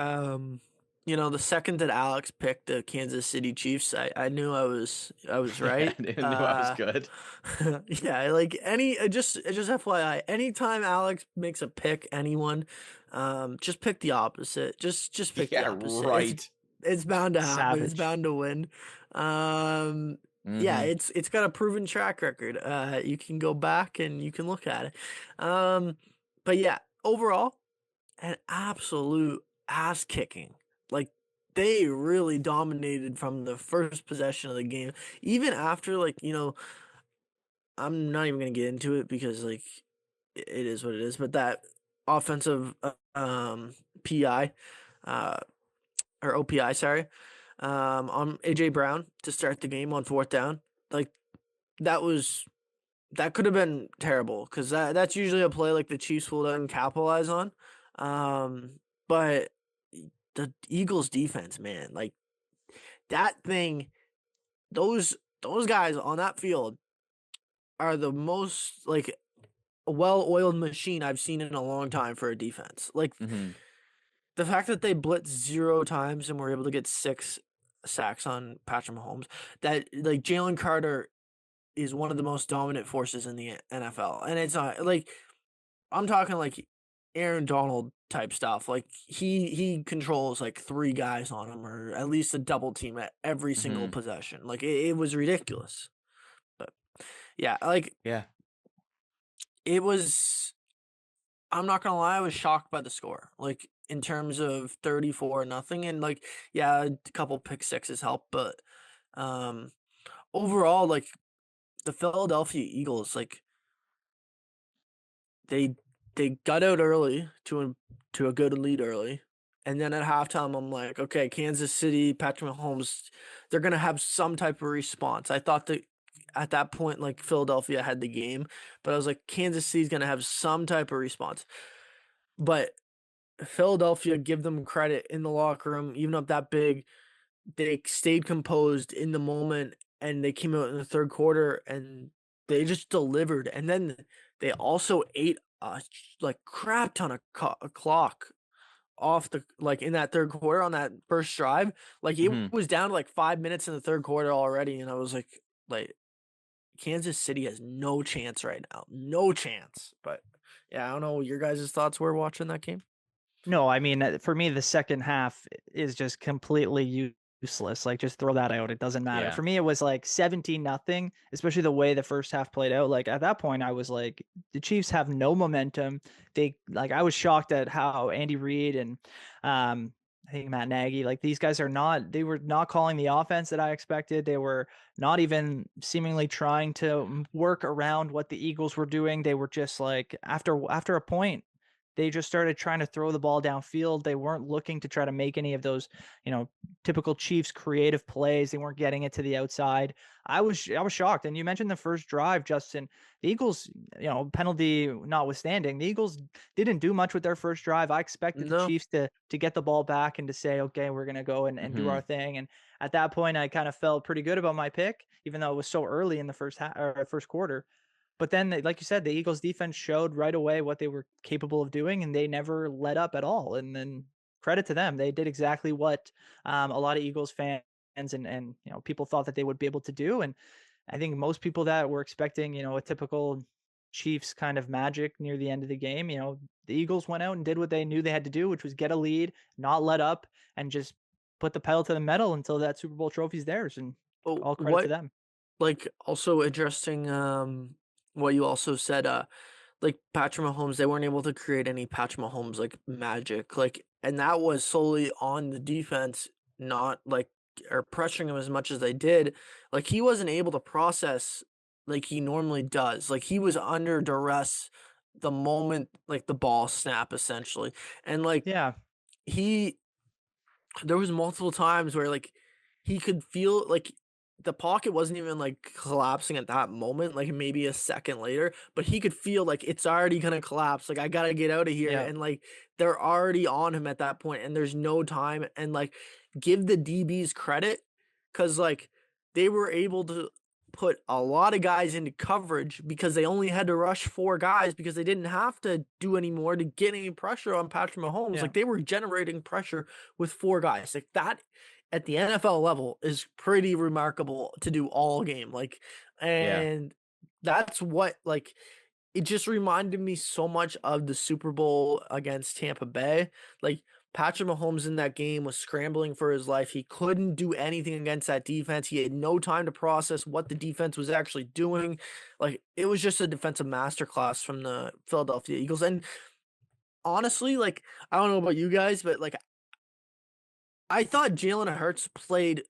The second that Alex picked the Kansas City Chiefs, I knew I was Yeah, right. I knew I was good. Yeah, like just FYI, anytime Alex makes a pick, anyone, just pick the opposite. Just pick the Yeah, opposite. right. It's bound to happen. It's Savage. bound to win. Yeah, it's got a proven track record. You can go back and you can look at it. But yeah, overall, an absolute ass kicking. Like they really dominated from the first possession of the game. Even after I'm not even gonna get into it because it is what it is. But that offensive PI, uh, or OPI, sorry, on AJ Brown to start the game on fourth down, like that was that could have been terrible because that's usually a play like the Chiefs will then capitalize on. But the Eagles defense, man, like that thing, those guys on that field are the most like well-oiled machine I've seen in a long time for a defense. Like the fact that they blitzed 0 times and were able to get 6 sacks on Patrick Mahomes, that like Jalen Carter is one of the most dominant forces in the NFL. And it's not like I'm talking like Aaron Donald type stuff. Like he controls like 3 guys on him or at least a double team at every single possession. Like it was ridiculous. But yeah, like Yeah. it was I'm not gonna lie, I was shocked by the score. Like in terms of 34-0 and like yeah, a couple pick sixes helped, but um overall like the Philadelphia Eagles like they they got out early to a good lead early. And then at halftime, I'm like, okay, Kansas City, Patrick Mahomes, they're gonna have some type of response. I thought that at that point, like Philadelphia had the game, but I was like, Kansas City's gonna have some type of response. But Philadelphia, give them credit in the locker room, even up that big, they stayed composed in the moment and they came out in the third quarter and they just delivered. And then they also ate a like crap ton of clock off the like in that third quarter on that first drive. Like it was down to like 5 minutes in the third quarter already, and I was like Kansas City has no chance right now, no chance. But yeah, I don't know what your guys' thoughts were watching that game. No, I mean, for me, the second half is just completely useless. Like, just throw that out. It doesn't matter. Yeah. For me, it was like 17-0, especially the way the first half played out. Like, at that point, I was like, the Chiefs have no momentum. I was shocked at how Andy Reid and I think Matt Nagy, like these guys they were not calling the offense that I expected. They were not even seemingly trying to work around what the Eagles were doing. They were just like, after a point, they just started trying to throw the ball downfield. They weren't looking to try to make any of those, typical Chiefs creative plays. They weren't getting it to the outside. I was shocked. And you mentioned the first drive, Justin. The Eagles, penalty notwithstanding, the Eagles didn't do much with their first drive. I expected the No, Chiefs to get the ball back and to say, okay, we're going to go and do our thing. And at that point, I kind of felt pretty good about my pick, even though it was so early in the first quarter. But then, like you said, the Eagles defense showed right away what they were capable of doing, and they never let up at all. And then credit to them. They did exactly what a lot of Eagles fans and people thought that they would be able to do. And I think most people that were expecting, a typical Chiefs kind of magic near the end of the game, the Eagles went out and did what they knew they had to do, which was get a lead, not let up, and just put the pedal to the metal until that Super Bowl trophy is theirs. And all credit to them. like also interesting what you also said like Patrick Mahomes, they weren't able to create any Patrick Mahomes like magic, like, and that was solely on the defense not like or pressuring him as much as they did. Like he wasn't able to process like he normally does. Like he was under duress the moment like the ball snap essentially. And like Yeah. he there was multiple times where like he could feel like the pocket wasn't even like collapsing at that moment, like maybe a second later, but he could feel like it's already gonna collapse. Like I gotta get out of here. Yeah. And like they're already on him at that point and there's no time. And like give the DBs credit because like they were able to put a lot of guys into coverage because they only had to rush 4 guys because they didn't have to do any more to get any pressure on Patrick Mahomes. Yeah. Like they were generating pressure with 4 guys. Like that at the NFL level is pretty remarkable to do all game. Like, Yeah. and that's what like it just reminded me so much of the Super Bowl against Tampa Bay. Like Patrick Mahomes in that game was scrambling for his life. He couldn't do anything against that defense. He had no time to process what the defense was actually doing. Like it was just a defensive masterclass from the Philadelphia Eagles. And honestly, like I don't know about you guys, but like I thought Jalen Hurts played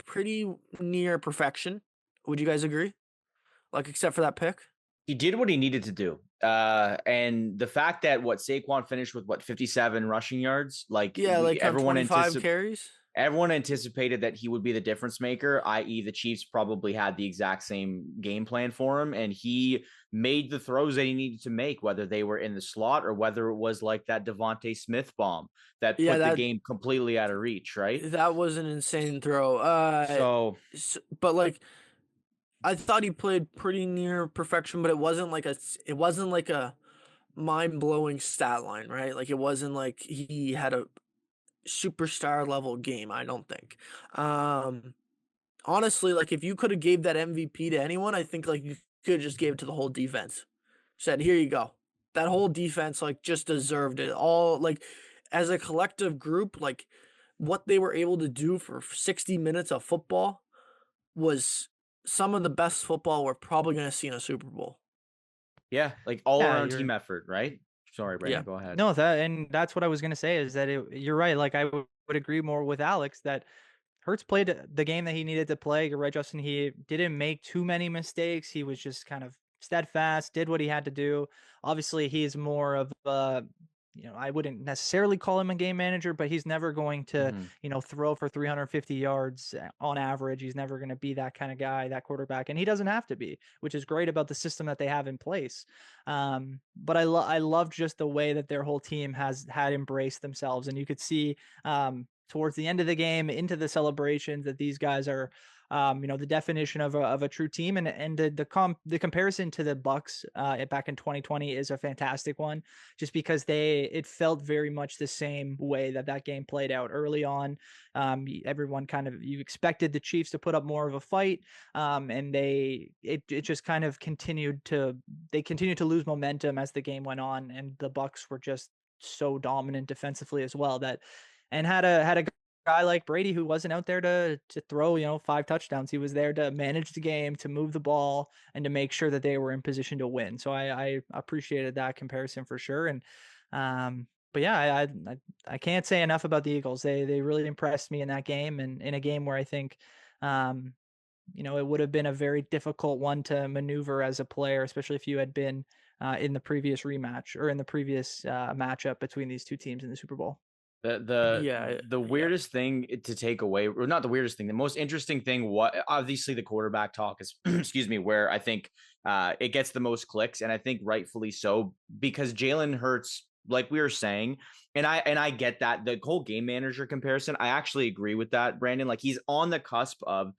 pretty near perfection. Would you guys agree? Like except for that pick? He did what he needed to do. And the fact that Saquon finished with 57 rushing yards, like Yeah, like on 25 carries. everyone anticipated that he would be the difference maker, i.e. the Chiefs probably had the exact same game plan for him. And he made the throws that he needed to make, whether they were in the slot or whether it was like that Devontae Smith bomb that put the game completely out of reach, right? That was an insane throw. But like I thought he played pretty near perfection, but it wasn't like a mind-blowing stat line, right? Like it wasn't like he had a superstar level game, I don't think. Honestly, like if you could have gave that MVP to anyone, I think like you could have just gave it to the whole defense. Said, "Here you go." That whole defense like just deserved it. All like as a collective group, like what they were able to do for 60 minutes of football was some of the best football we're probably going to see in a Super Bowl. Yeah, like all around team effort, right? Sorry, Brandon, go ahead. No, that's what I was going to say is that you're right. Like I would agree more with Alex that Hurts played the game that he needed to play. You're right, Justin. He didn't make too many mistakes. He was just kind of steadfast, did what he had to do. Obviously, he's more of I wouldn't necessarily call him a game manager, but he's never going to, throw for 350 yards on average. He's never going to be that kind of guy, that quarterback, and he doesn't have to be, which is great about the system that they have in place. But I loved just the way that their whole team had embraced themselves, and you could see towards the end of the game into the celebrations that these guys are the definition of a true team, and the comparison to the Bucks back in 2020 is a fantastic one, just because it felt very much the same way that game played out early on. Everyone you expected the Chiefs to put up more of a fight, and it just kind of continued to lose momentum as the game went on, and the Bucks were just so dominant defensively as well and had a guy like Brady who wasn't out there to throw 5 touchdowns. He was there to manage the game, to move the ball, and to make sure that they were in position to win. So I appreciated that comparison for sure. And but yeah, I can't say enough about the Eagles. They really impressed me in that game, and in a game where I think it would have been a very difficult one to maneuver as a player, especially if you had been in the previous rematch or in the previous matchup between these two teams in the Super Bowl. The weirdest thing to take away, or not the weirdest thing, the most interesting thing, obviously the quarterback talk is, excuse me, where I think it gets the most clicks, and I think rightfully so, because Jalen Hurts, like we were saying, and I get that the whole game manager comparison, I actually agree with that, Brandon. Like he's on the cusp of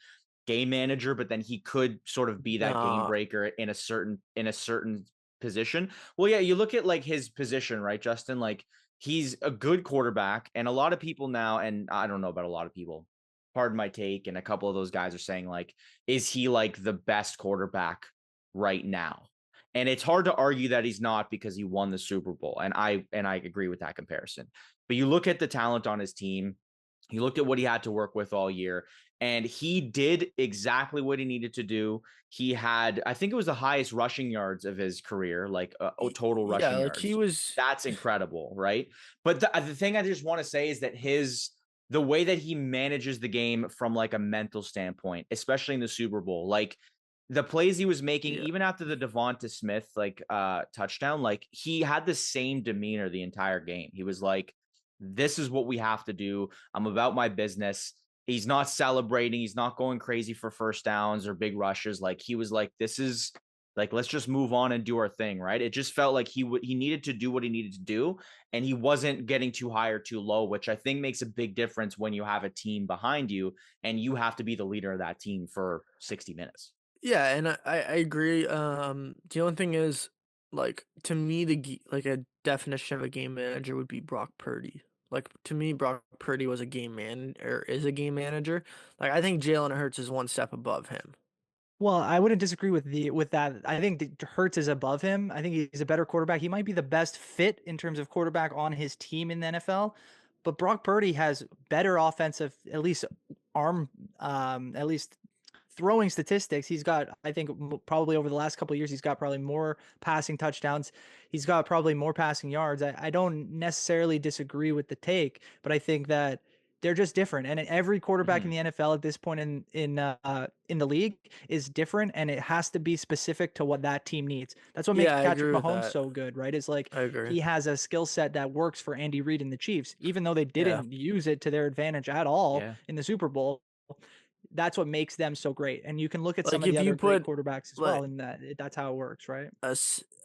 game manager, but then he could sort of be that game breaker in a certain position. Well, yeah, you look at like his position, right, Justin? Like he's a good quarterback, and a lot of people now, and I don't know about a lot of people, pardon my take, and a couple of those guys are saying like, is he like the best quarterback right now? And it's hard to argue that he's not, because he won the Super Bowl, and I agree with that comparison. But you look at the talent on his team, you looked at what he had to work with all year, and he did exactly what he needed to do. He had, I think it was the highest rushing yards of his career, like total rushing yards. That's incredible, right? But the thing I just want to say is that the way that he manages the game from like a mental standpoint, especially in the Super Bowl, like the plays he was making, Yeah. even after the Devonta Smith touchdown, like he had the same demeanor the entire game. He was like, "This is what we have to do. I'm about my business." He's not celebrating. He's not going crazy for first downs or big rushes. Like he was like, "This is like let's just move on and do our thing." Right? It just felt like he needed to do what he needed to do, and he wasn't getting too high or too low, which I think makes a big difference when you have a team behind you and you have to be the leader of that team for 60 minutes. Yeah, and I agree. The only thing is, like, to me, like a definition of a game manager would be Brock Purdy. Like, to me, Brock Purdy was a game man or is a game manager. Like, I think Jalen Hurts is one step above him. Well, I wouldn't disagree with that. I think that Hurts is above him. I think he's a better quarterback. He might be the best fit in terms of quarterback on his team in the NFL. But Brock Purdy has better offensive, at least at least throwing statistics. He's got, I think, probably over the last couple of years, he's got probably more passing touchdowns. He's got probably more passing yards. I don't necessarily disagree with the take, but I think that they're just different. And every quarterback in the NFL at this point in the league is different, and it has to be specific to what that team needs. That's what makes Yeah, I Patrick agree with Mahomes that. so good, right? Is like I agree. he has a skill set that works for Andy Reid and the Chiefs, even though they Yeah. didn't use it to their advantage at all Yeah. in the Super Bowl. That's what makes them so great. And you can look at some Like, of the if you other great put, quarterbacks as well, like, and that's how it works, right?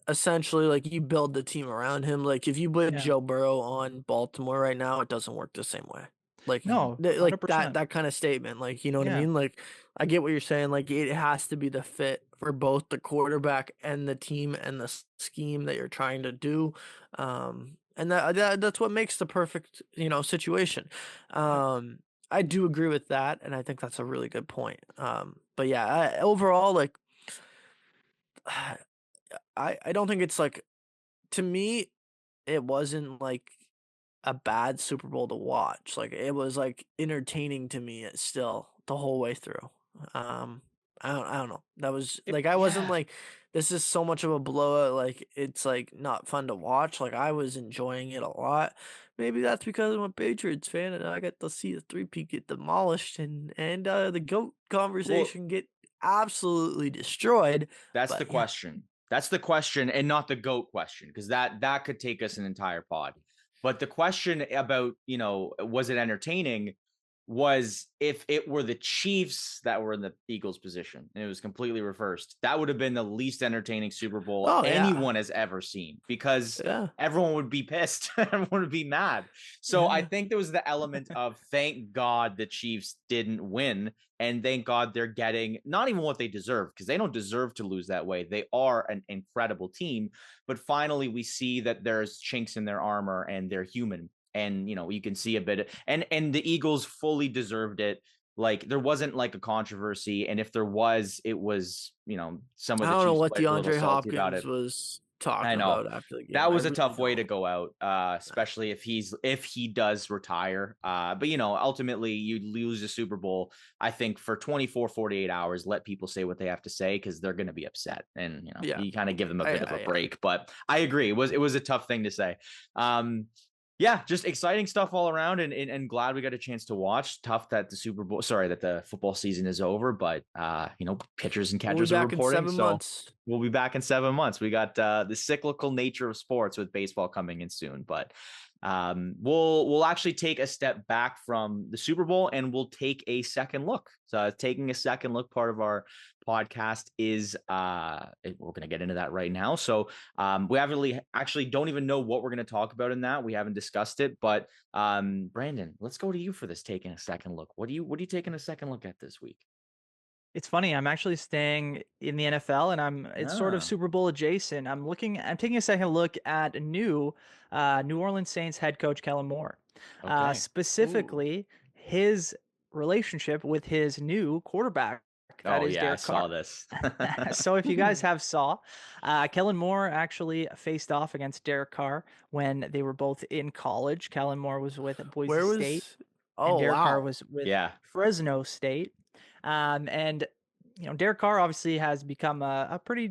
essentially, like, you build the team around him. Like, if you put Yeah. Joe Burrow on Baltimore right now, it doesn't work the same way. Like, No, like 100%. that kind of statement. Like, you know what I Yeah. mean? Like, I get what you're saying. Like, it has to be the fit for both the quarterback and the team and the scheme that you're trying to do. And that's what makes the perfect, situation. Yep. I do agree with that, and I think that's a really good point. But yeah, overall, like, I don't think it's like, to me, it wasn't like a bad Super Bowl to watch. Like, it was like entertaining to me still the whole way through. Um I don't know. That was like, I wasn't Yeah. like, this is so much of a blowout, like it's like not fun to watch. Like, I was enjoying it a lot. Maybe that's because I'm a Patriots fan and I got to see the three-peat get demolished and the GOAT Well, conversation get absolutely destroyed. that's the But yeah. question. That's the question, and not the GOAT question, because that could take us an entire pod. But the question about, was it entertaining, was if it were the Chiefs that were in the Eagles position and it was completely reversed, that would have been the least entertaining Super Bowl Oh yeah. anyone has ever seen, because Yeah. everyone would be pissed. Everyone would be mad. So I Yeah. think there was the element of thank God the Chiefs didn't win. And thank God they're getting not even what they deserve, because they don't deserve to lose that way. They are an incredible team. But finally, we see that there's chinks in their armor and they're human. And, you can see a bit. And the Eagles fully deserved it. Like, there wasn't like a controversy. And if there was, it was, some of I the don't know Chiefs what players were a little DeAndre salty about Hopkins it. was I talking know. about after the game. That I was a really tough way to don't. go out, especially if he does retire. But ultimately you lose the Super Bowl. I think for 24, 48 hours, let people say what they have to say, because they're going to be upset, and Yeah. you kind of give them a I, bit of a I am. break. But I agree, it was a tough thing to say. Yeah, just exciting stuff all around, and glad we got a chance to watch. Tough that the football season is over, but pitchers and We'll be catchers are back in reporting, seven so months. we'll be back in 7 months. We got the cyclical nature of sports with baseball coming in soon, but we'll actually take a step back from the Super Bowl and we'll take a second look. So taking a second look, part of our podcast is we're going to get into that right now. So we haven't really actually don't even know what we're going to talk about in that. We haven't discussed it, but Brandon, let's go to you for this taking a second look. What are you taking a second look at this week? It's funny. I'm actually staying in the NFL, and it's sort of Ah, Super Bowl adjacent. I'm taking a second look at new New Orleans Saints head coach Kellen Moore, okay. Ooh. specifically his relationship with his new quarterback, that Oh is yeah, I Derek saw Carr. this. So if you guys have saw, Kellen Moore actually faced off against Derek Carr when they were both in college. Kellen Moore was with Boise Where State, was? and Oh Derek Carr wow. was with Yeah. Fresno State. And Derek Carr obviously has become a pretty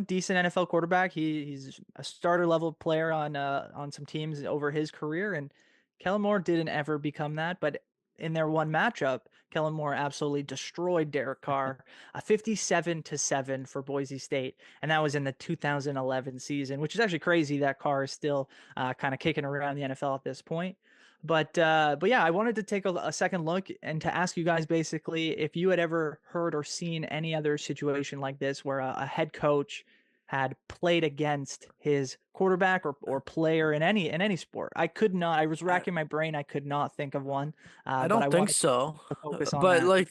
decent NFL quarterback. He's a starter level player on some teams over his career, and Kellen Moore didn't ever become that. But in their one matchup, Kellen Moore absolutely destroyed Derek Carr, 57-7 for Boise State. And that was in the 2011 season, which is actually crazy that Carr is still kind of kicking around the NFL at this point. But yeah, I wanted to take a second look and to ask you guys basically if you had ever heard or seen any other situation like this where a head coach had played against his quarterback or player in any sport. I could not. I was racking my brain. I could not think of one. I But I don't think wanted so. to focus on But that. like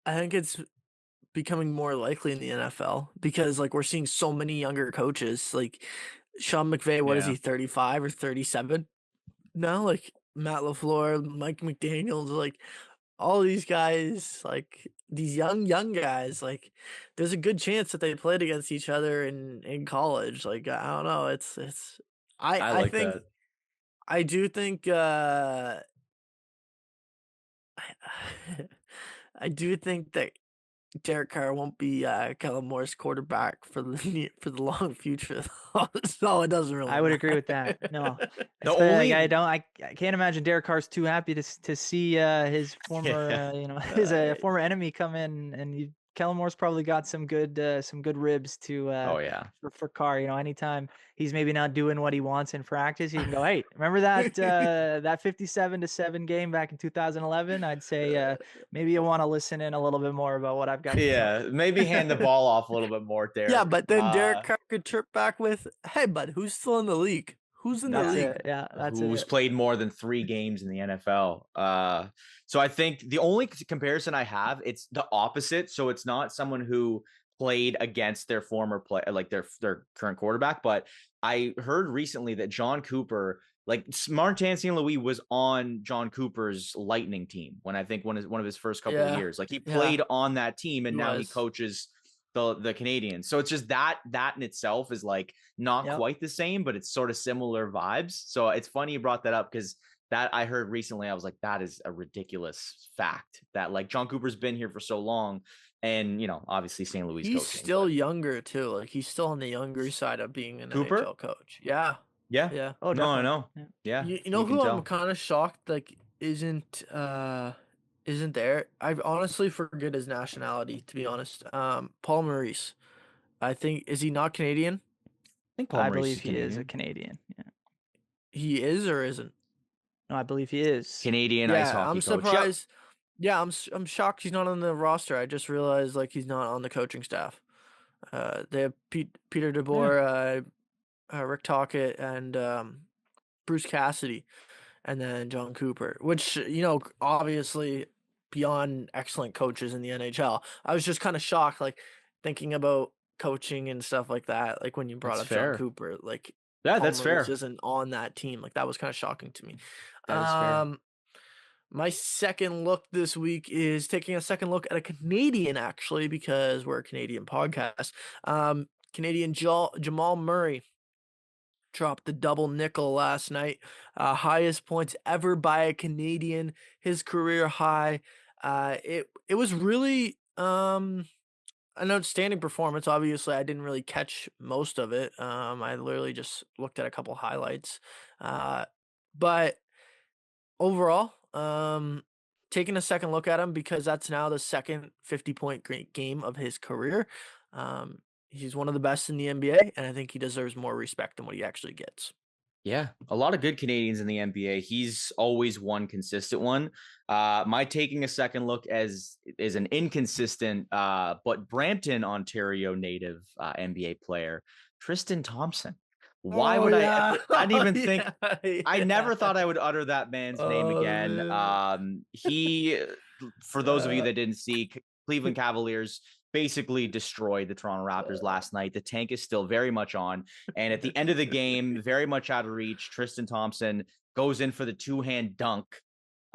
I think it's becoming more likely in the NFL because like we're seeing so many younger coaches. Like Sean McVay, what is Yeah. he, 35 or 37? No, like Matt LaFleur, Mike McDaniels, like all these guys, like these young guys, like there's a good chance that they played against each other in college. Like I don't know, it's I I like think that. I do think I do think that Derek Carr won't be Kellen Moore's quarterback for the long future. So it doesn't really I would agree with matter. that. No, The it's like only I can't imagine Derek Carr's too happy to see his former yeah. his former enemy come in, and Kellen Moore's probably got some good ribs to Oh yeah. for Carr. Anytime he's maybe not doing what he wants in practice, you can go, hey, remember that that 57-7 game back in 2011? I'd say maybe you want to listen in a little bit more about what I've got to say. Yeah, maybe hand the ball off a little bit more, Yeah, Derek. but then Derek Carr could trip back with, "Hey, bud, who's still in the league? Who's in the That's Yeah. league?" it. Yeah, that's Who's it. played more than 3 games in the NFL. So I think the only comparison I have, it's the opposite. So it's not someone who played against their former play, like their current quarterback. But I heard recently that John Cooper, like Martin St. Louis, was on John Cooper's Lightning team when I think one of his first couple of Yeah, years. Like he yeah, played on that team, and he now he was. coaches the Canadians. So it's just that in itself is like not Yep. quite the same, but it's sort of similar vibes. So it's funny you brought that up because that I heard recently. I was like, that is a ridiculous fact that like John Cooper's been here for so long, and obviously St. Louis He's coaching. still younger too. Like he's still on the younger side of being an Cooper, NHL coach. Yeah, yeah, yeah. Oh, no, I definitely. know, Yeah. yeah, You know you can who I'm tell. kind of shocked like isn't there? I honestly forget his nationality to be honest. Paul Maurice. I think is he not Canadian? I think Paul I Maurice believe is he is a Canadian. Canadian. Yeah. He is or isn't? No, I believe he is. Canadian ice Yeah, hockey I'm coach. Yep. surprised. Yeah, I'm shocked he's not on the roster. I just realized like he's not on the coaching staff. They have Peter DeBoer, Rick Tocchet, and Bruce Cassidy, and then John Cooper, which obviously beyond excellent coaches in the NHL. I was just kind of shocked, like thinking about coaching and stuff like that. Like when you brought That's up John fair. Cooper, like Yeah, Paul that's Maurice fair. isn't on that team. Like that was kind of shocking to me. That is fair. My second look this week is taking a second look at a Canadian, actually, because we're a Canadian podcast. Canadian Jamal Murray dropped the double nickel last night. Highest points ever by a Canadian, his career high. It was really an outstanding performance. Obviously, I didn't really catch most of it. I literally just looked at a couple highlights. But overall, taking a second look at him because that's now the second 50-point game of his career. He's one of the best in the NBA, and I think he deserves more respect than what he actually gets. Yeah, a lot of good Canadians in the NBA. He's always one consistent one. My taking a second look is an inconsistent, but Brampton, Ontario native NBA player, Tristan Thompson. Why would I didn't even think. I never thought I would utter that man's name again. He, for those of you that didn't see, Cleveland Cavaliers basically destroyed the Toronto Raptors last night. The tank is still very much on. And at the end of the game, very much out of reach, Tristan Thompson goes in for the 2-hand dunk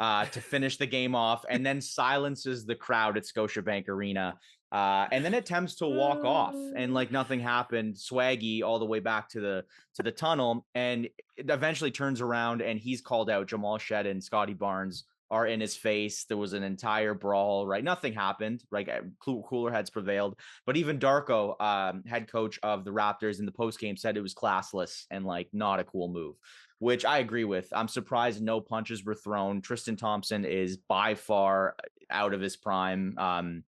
to finish the game off and then silences the crowd at Scotiabank Arena. And then attempts to walk off and like nothing happened, swaggy all the way back to the tunnel, and it eventually turns around and he's called out. Jamal Shed and Scotty Barnes are in his face. There was an entire brawl, right? Nothing happened, right? Cooler heads prevailed. But even Darko, head coach of the Raptors in the postgame, said it was classless and like not a cool move. which I agree with. I'm surprised no punches were thrown. Tristan Thompson is by far out of his prime. I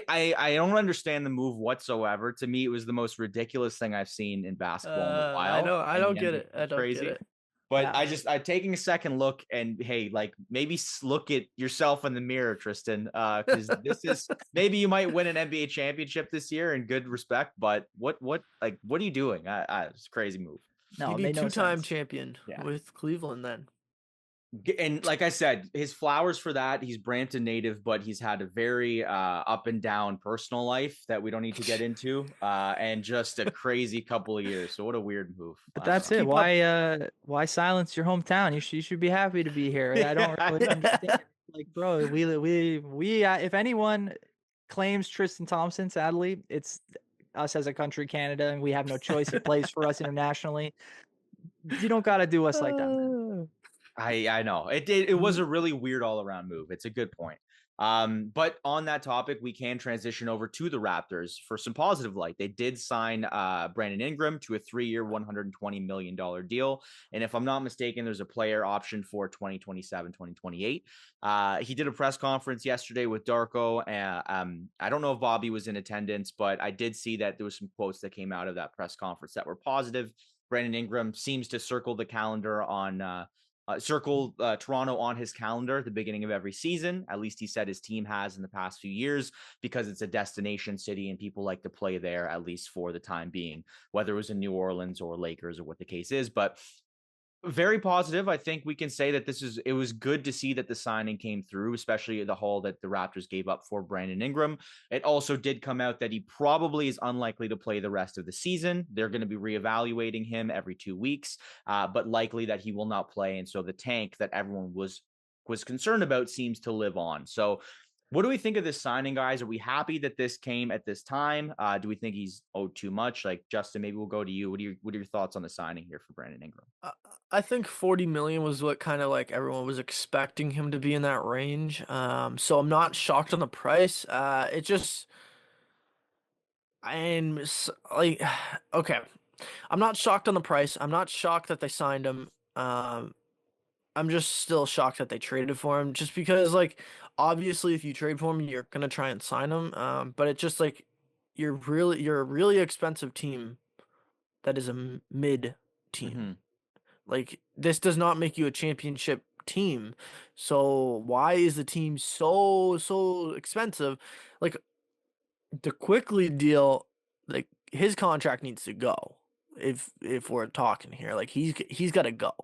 don't understand the move whatsoever. To me, it was the most ridiculous thing I've seen in basketball in a while. I don't get it. I don't Crazy. get it. But I'm taking a second look, and hey, like maybe look at yourself in the mirror, Tristan, because this is maybe you might win an NBA championship this year in good respect. But what are you doing? It's a crazy move. No, he'd be two-time champion with Cleveland then. And like I said, his flowers for that. He's Brampton native, but he's had a very up and down personal life that we don't need to get into, and just a crazy couple of years. So what a weird move. But that's it. Why silence your hometown? You should be happy to be here. I don't really understand. Like, bro, we if anyone claims Tristan Thompson, sadly, it's us as a country, Canada, and we have no choice. He plays for us internationally. You don't got to do us like that, man. I know it was a really weird all around move. It's a good point. But on that topic, we can transition over to the Raptors for some positive light. They did sign Brandon Ingram to a 3-year, $120 million deal. And if I'm not mistaken, there's a player option for 2027, 2028. He did a press conference yesterday with Darko. I don't know if Bobby was in attendance, but I did see that there was some quotes that came out of that press conference that were positive. Brandon Ingram seems to circle the calendar on Toronto on his calendar at the beginning of every season. At least he said his team has in the past few years, because it's a destination city and people like to play there, at least for the time being, whether it was in New Orleans or Lakers or what the case is. But very positive. I think we can say that it was good to see that the signing came through, especially the haul that the Raptors gave up for Brandon Ingram. It also did come out that he probably is unlikely to play the rest of the season. They're going to be reevaluating him every 2 weeks, but likely that he will not play. And so the tank that everyone was concerned about seems to live on. So what do we think of this signing, guys? Are we happy that this came at this time? Do we think he's owed too much? Like, Justin, maybe we'll go to you. What are your thoughts on the signing here for Brandon Ingram? I think 40 million was what kind of like everyone was expecting him to be in that range. So I'm not shocked on the price. It just, I'm like, okay. I'm not shocked on the price. I'm not shocked that they signed him. I'm just still shocked that they traded for him, just because, like, obviously if you trade for him, you're gonna try and sign him. But it's just like you're a really expensive team that is a mid team. Mm-hmm. Like, this does not make you a championship team. So why is the team so expensive? Like, the Quickly deal, like, his contract needs to go. If we're talking here, like, he's got to go.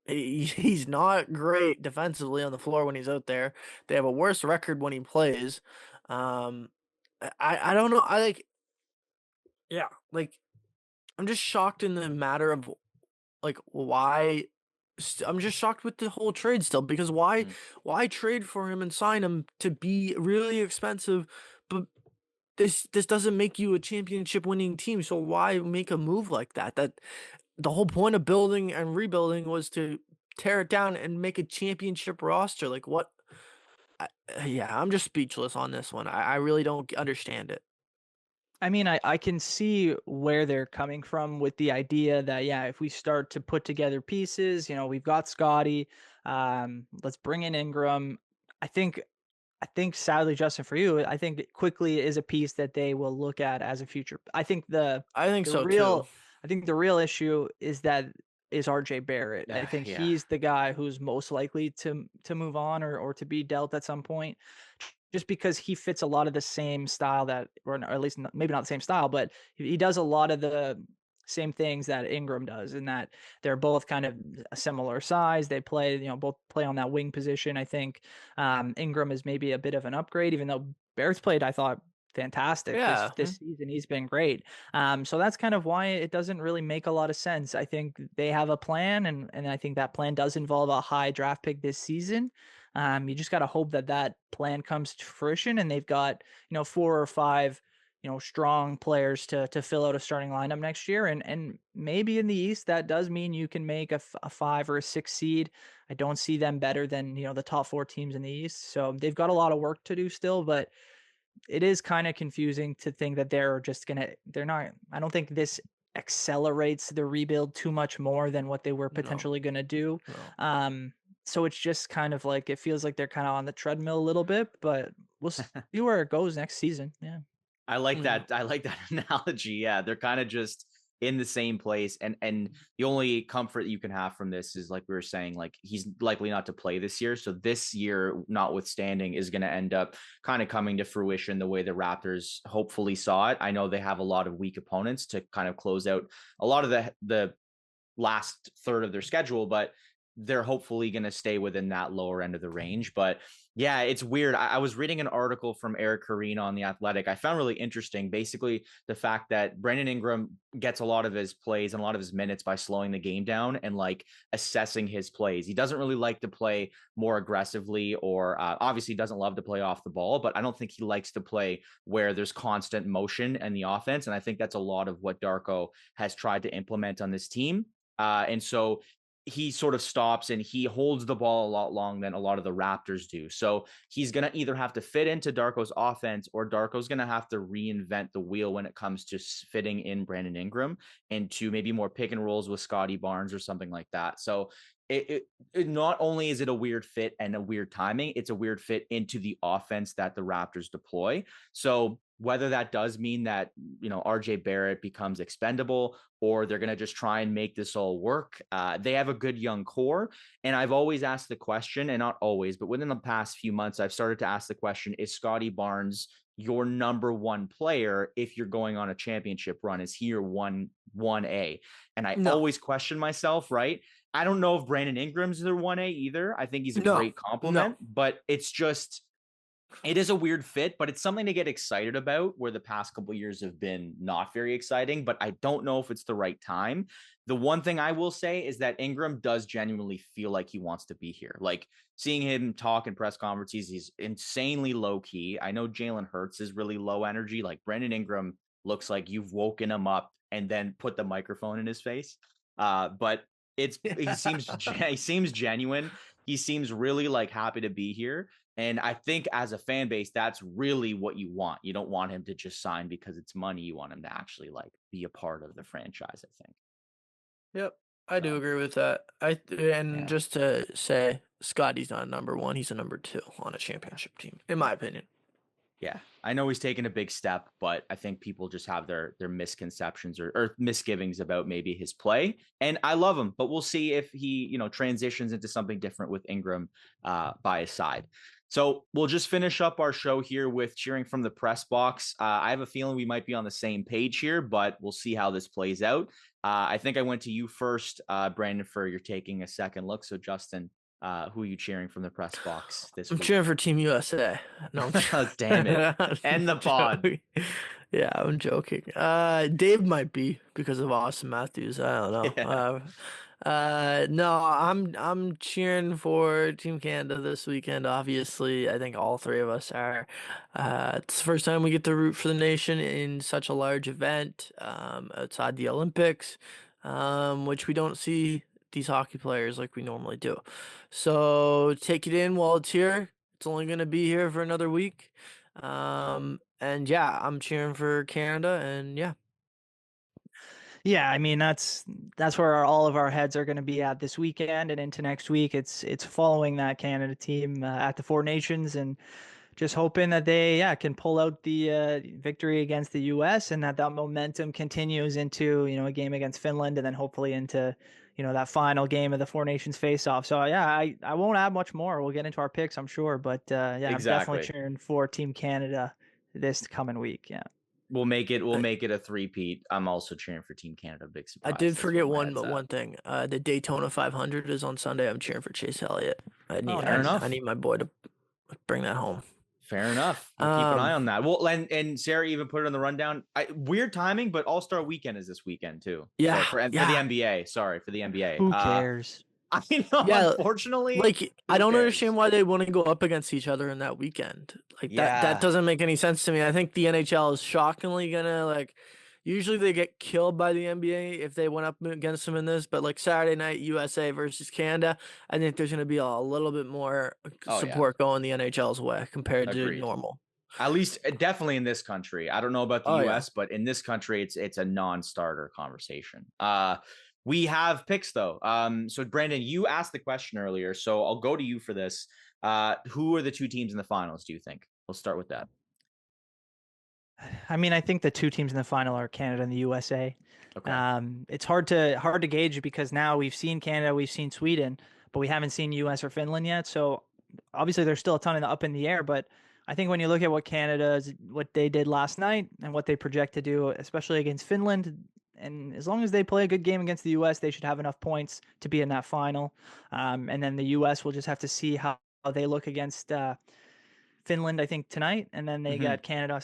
He's not great defensively on the floor when he's out there. They have a worse record when he plays. I don't know. I'm just shocked in the matter of, like, why. I'm just shocked with the whole trade still, because why trade for him and sign him to be really expensive, but this doesn't make you a championship winning team. So why make a move like that? That the whole point of building and rebuilding was to tear it down and make a championship roster. Like, what? I'm just speechless on this one. I really don't understand it. I mean, I can see where they're coming from with the idea that, if we start to put together pieces, we've got Scotty, let's bring in Ingram. I think sadly, Justin, for you, I think Quickly is a piece that they will look at as a future. I think the real issue is RJ Barrett. I think he's the guy who's most likely to move on or to be dealt at some point, just because he fits a lot of the same style or at least maybe not the same style, but he does a lot of the same things that Ingram does, in that they're both kind of a similar size. They play, both play on that wing position. I think Ingram is maybe a bit of an upgrade, even though Barrett's played, I thought, fantastic this season. He's been great. So that's kind of why it doesn't really make a lot of sense. I think they have a plan, and I think that plan does involve a high draft pick this season. You just got to hope that plan comes to fruition, and they've got 4 or 5 strong players to fill out a starting lineup next year. And maybe in the East, that does mean you can make a 5 or a 6 seed. I don't see them better than, the top 4 teams in the East. So they've got a lot of work to do still, but it is kind of confusing to think that they're not, I don't think this accelerates the rebuild too much more than what they were No, potentially going to do. no. So it's just kind of like, it feels like they're kind of on the treadmill a little bit, but we'll see where it goes next season. Yeah. I like Yeah. that. I like that analogy. Yeah, they're kind of just in the same place, and the only comfort you can have from this is, like we were saying, like he's likely not to play this year. So this year, notwithstanding, is going to end up kind of coming to fruition the way the Raptors hopefully saw it. I know they have a lot of weak opponents to kind of close out a lot of the last third of their schedule, but they're hopefully going to stay within that lower end of the range. But yeah, it's weird. I was reading an article from Eric Carina on The Athletic. I found really interesting, basically, the fact that Brandon Ingram gets a lot of his plays and a lot of his minutes by slowing the game down and like assessing his plays. He doesn't really like to play more aggressively, or obviously doesn't love to play off the ball, but I don't think he likes to play where there's constant motion in the offense. And I think that's a lot of what Darko has tried to implement on this team. And so he sort of stops and he holds the ball a lot longer than a lot of the Raptors do. So he's going to either have to fit into Darko's offense, or Darko's going to have to reinvent the wheel when it comes to fitting in Brandon Ingram into maybe more pick and rolls with Scotty Barnes or something like that. So it not only is it a weird fit and a weird timing, it's a weird fit into the offense that the Raptors deploy. So whether that does mean that, RJ Barrett becomes expendable, or they're going to just try and make this all work. They have a good young core. And I've always asked the question, and not always, but within the past few months, I've started to ask the question, is Scotty Barnes your number one player if you're going on a championship run? Is he your 1A? And I always question myself, right? I don't know if Brandon Ingram's their 1A either. I think he's a great compliment, but it's just, it is a weird fit, but it's something to get excited about, where the past couple of years have been not very exciting, but I don't know if it's the right time. The one thing I will say is that Ingram does genuinely feel like he wants to be here. Like, seeing him talk in press conferences, he's insanely low key. I know Jalen Hurts is really low energy. Like, Brandon Ingram looks like you've woken him up and then put the microphone in his face. But he seems genuine. He seems really like happy to be here. And I think as a fan base, that's really what you want. You don't want him to just sign because it's money. You want him to actually like be a part of the franchise, I think. Yep, I do agree with that. Just to say, Scotty's not a number one; he's a number two on a championship team, in my opinion. Yeah, I know he's taken a big step, but I think people just have their misconceptions or misgivings about maybe his play. And I love him, but we'll see if he, transitions into something different with Ingram by his side. So we'll just finish up our show here with cheering from the press box. I have a feeling we might be on the same page here, but we'll see how this plays out. I think I went to you first, Brandon, for your taking a second look. So Justin, who are you cheering from the press box this week? I'm cheering for Team USA. No, damn it. End the pod. Yeah, I'm joking. Dave might be because of Austin Matthews. I don't know. Yeah. No, I'm cheering for Team Canada this weekend. Obviously, I think all three of us are. It's the first time we get to root for the nation in such a large event, outside the Olympics, which we don't see these hockey players like we normally do. So take it in while it's here. It's only going to be here for another week. And yeah, I'm cheering for Canada, and yeah. Yeah, I mean, that's where all of our heads are going to be at this weekend and into next week. It's following that Canada team at the Four Nations, and just hoping that they can pull out the victory against the US, and that momentum continues into a game against Finland, and then hopefully into that final game of the Four Nations face-off. So yeah, I won't add much more. We'll get into our picks, I'm sure, but Exactly. I'm definitely cheering for Team Canada this coming week. Yeah. We'll make it a three-peat. I'm also cheering for Team Canada. Big surprise. I did forget one thing. The Daytona 500 is on Sunday. I'm cheering for Chase Elliott. I need my boy to bring that home. Fair enough. We'll keep an eye on that. Well, and Sarah even put it on the rundown. Weird timing, but All-Star Weekend is this weekend too. Yeah. So for the NBA. Sorry, for the NBA. Who cares? I know. Yeah, unfortunately, I don't understand why they want to go up against each other in that weekend. That doesn't make any sense to me. I think the NHL is shockingly gonna usually they get killed by the NBA if they went up against them in this, but Saturday night USA versus Canada, I think there's gonna be a little bit more support going the NHL's way compared to normal. At least definitely in this country. I don't know about the US, yeah. but in this country, it's a non-starter conversation. We have picks though. So Brandon, you asked the question earlier, so I'll go to you for this. Who are the two teams in the finals, do you think? We'll start with that. I mean, I think the two teams in the final are Canada and the USA. Okay. It's hard to gauge because now we've seen Canada, we've seen Sweden, but we haven't seen US or Finland yet. So obviously there's still a ton up in the air, but I think when you look at what they did last night and what they project to do, especially against Finland, and as long as they play a good game against the US, they should have enough points to be in that final. And then the US will just have to see how they look against Finland, I think tonight, and then they got Canada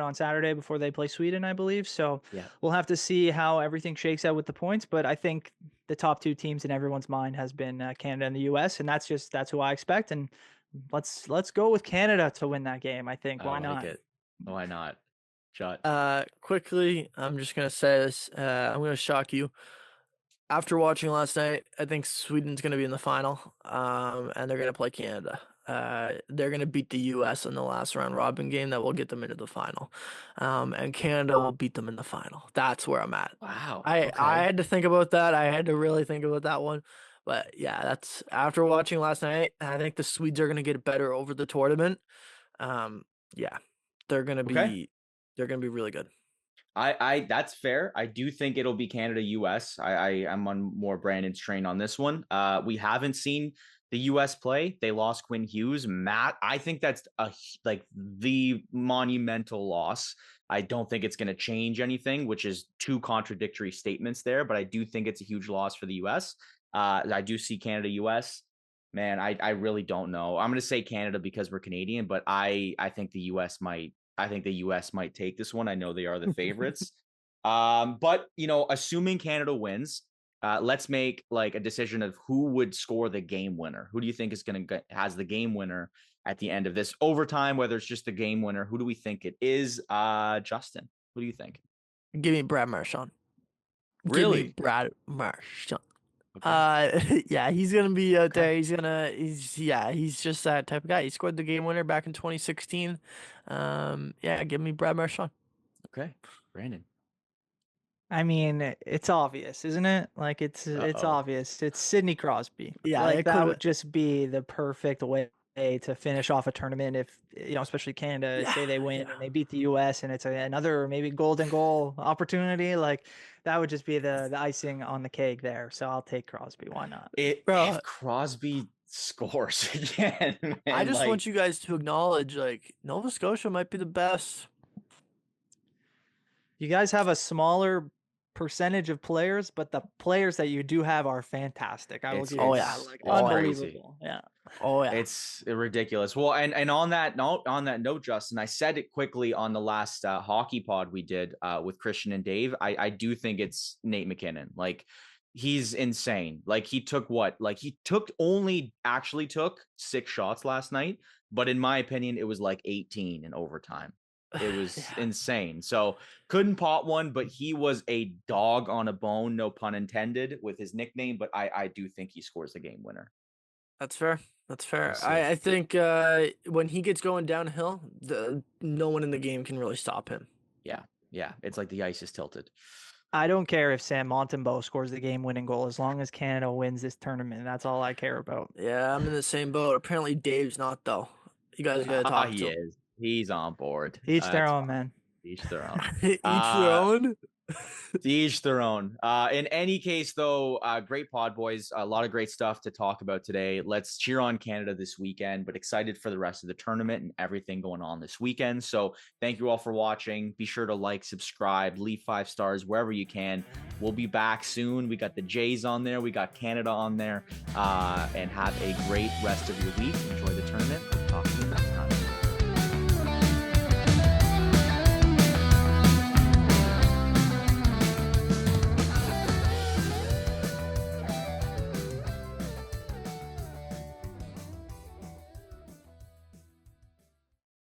on Saturday before they play Sweden, I believe. So Yeah. we'll have to see how everything shakes out with the points. But I think the top two teams in everyone's mind has been Canada and the U.S., and that's who I expect. And let's go with Canada to win that game. I think. Why not? It. Why not? Shot. Quickly, I'm just gonna say this. I'm gonna shock you. After watching last night, I think Sweden's gonna be in the final. And they're gonna play Canada. They're gonna beat the U.S. in the last round robin game that will get them into the final. And Canada will beat them in the final. That's where I'm at. Wow. I had to think about that. I had to really think about that one. But yeah, that's after watching last night. I think the Swedes are gonna get better over the tournament. Yeah, they're gonna be really good. I that's fair. I do think it'll be Canada US. I'm on more Brandon's train on this one. We haven't seen the US play. They lost Quinn Hughes. Matt, I think that's the monumental loss. I don't think it's going to change anything, which is two contradictory statements there, but I do think it's a huge loss for the US. I do see Canada US. Man, I really don't know. I'm going to say Canada because we're Canadian, but I think the US might take this one. I know they are the favorites. But assuming Canada wins, let's make like a decision of who would score the game winner. Who do you think is has the game winner at the end of this overtime, whether it's just the game winner? Who do we think it is? Justin, who do you think? Give me Brad Marchand. Really? Give me Brad Marchand. Okay. Yeah, he's gonna be out there. He's just that type of guy. He scored the game winner back in 2016. Yeah, give me Brad Marchand. Okay, Brandon. I mean, it's obvious, isn't it? Like it's obvious. It's Sidney Crosby. Yeah, like that would just be the perfect way to finish off a tournament if especially Canada say they win and they beat the US and it's another maybe golden goal opportunity. Like that would just be the icing on the cake there. So I'll take Crosby. Why not? If Crosby scores again, man, I just want you guys to acknowledge Nova Scotia might be the best. You guys have a smaller percentage of players, but the players that you do have are fantastic. I will give you unbelievable. Yeah. Oh yeah. It's ridiculous. Well, and on that note, Justin, I said it quickly on the last hockey pod we did with Christian and Dave. I do think it's Nate McKinnon. Like he's insane. Like he took actually took 6 shots last night, but in my opinion, it was like 18 in overtime. It was insane. So couldn't pot one, but he was a dog on a bone, no pun intended, with his nickname. But I do think he scores the game winner. That's fair. I think when he gets going downhill, no one in the game can really stop him. Yeah. It's like the ice is tilted. I don't care if Sam Montembeault scores the game-winning goal as long as Canada wins this tournament. That's all I care about. Yeah, I'm in the same boat. Apparently, Dave's not though. You guys gotta talk to him. He is. He's on board. Each their own, man. Each their own. Each their own. Each their own. In any case, though, great pod, boys. A lot of great stuff to talk about today. Let's cheer on Canada this weekend, but excited for the rest of the tournament and everything going on this weekend. So thank you all for watching. Be sure to like, subscribe, leave 5 stars wherever you can. We'll be back soon. We got the Jays on there. We got Canada on there. And have a great rest of your week. Enjoy the tournament. Talk to you.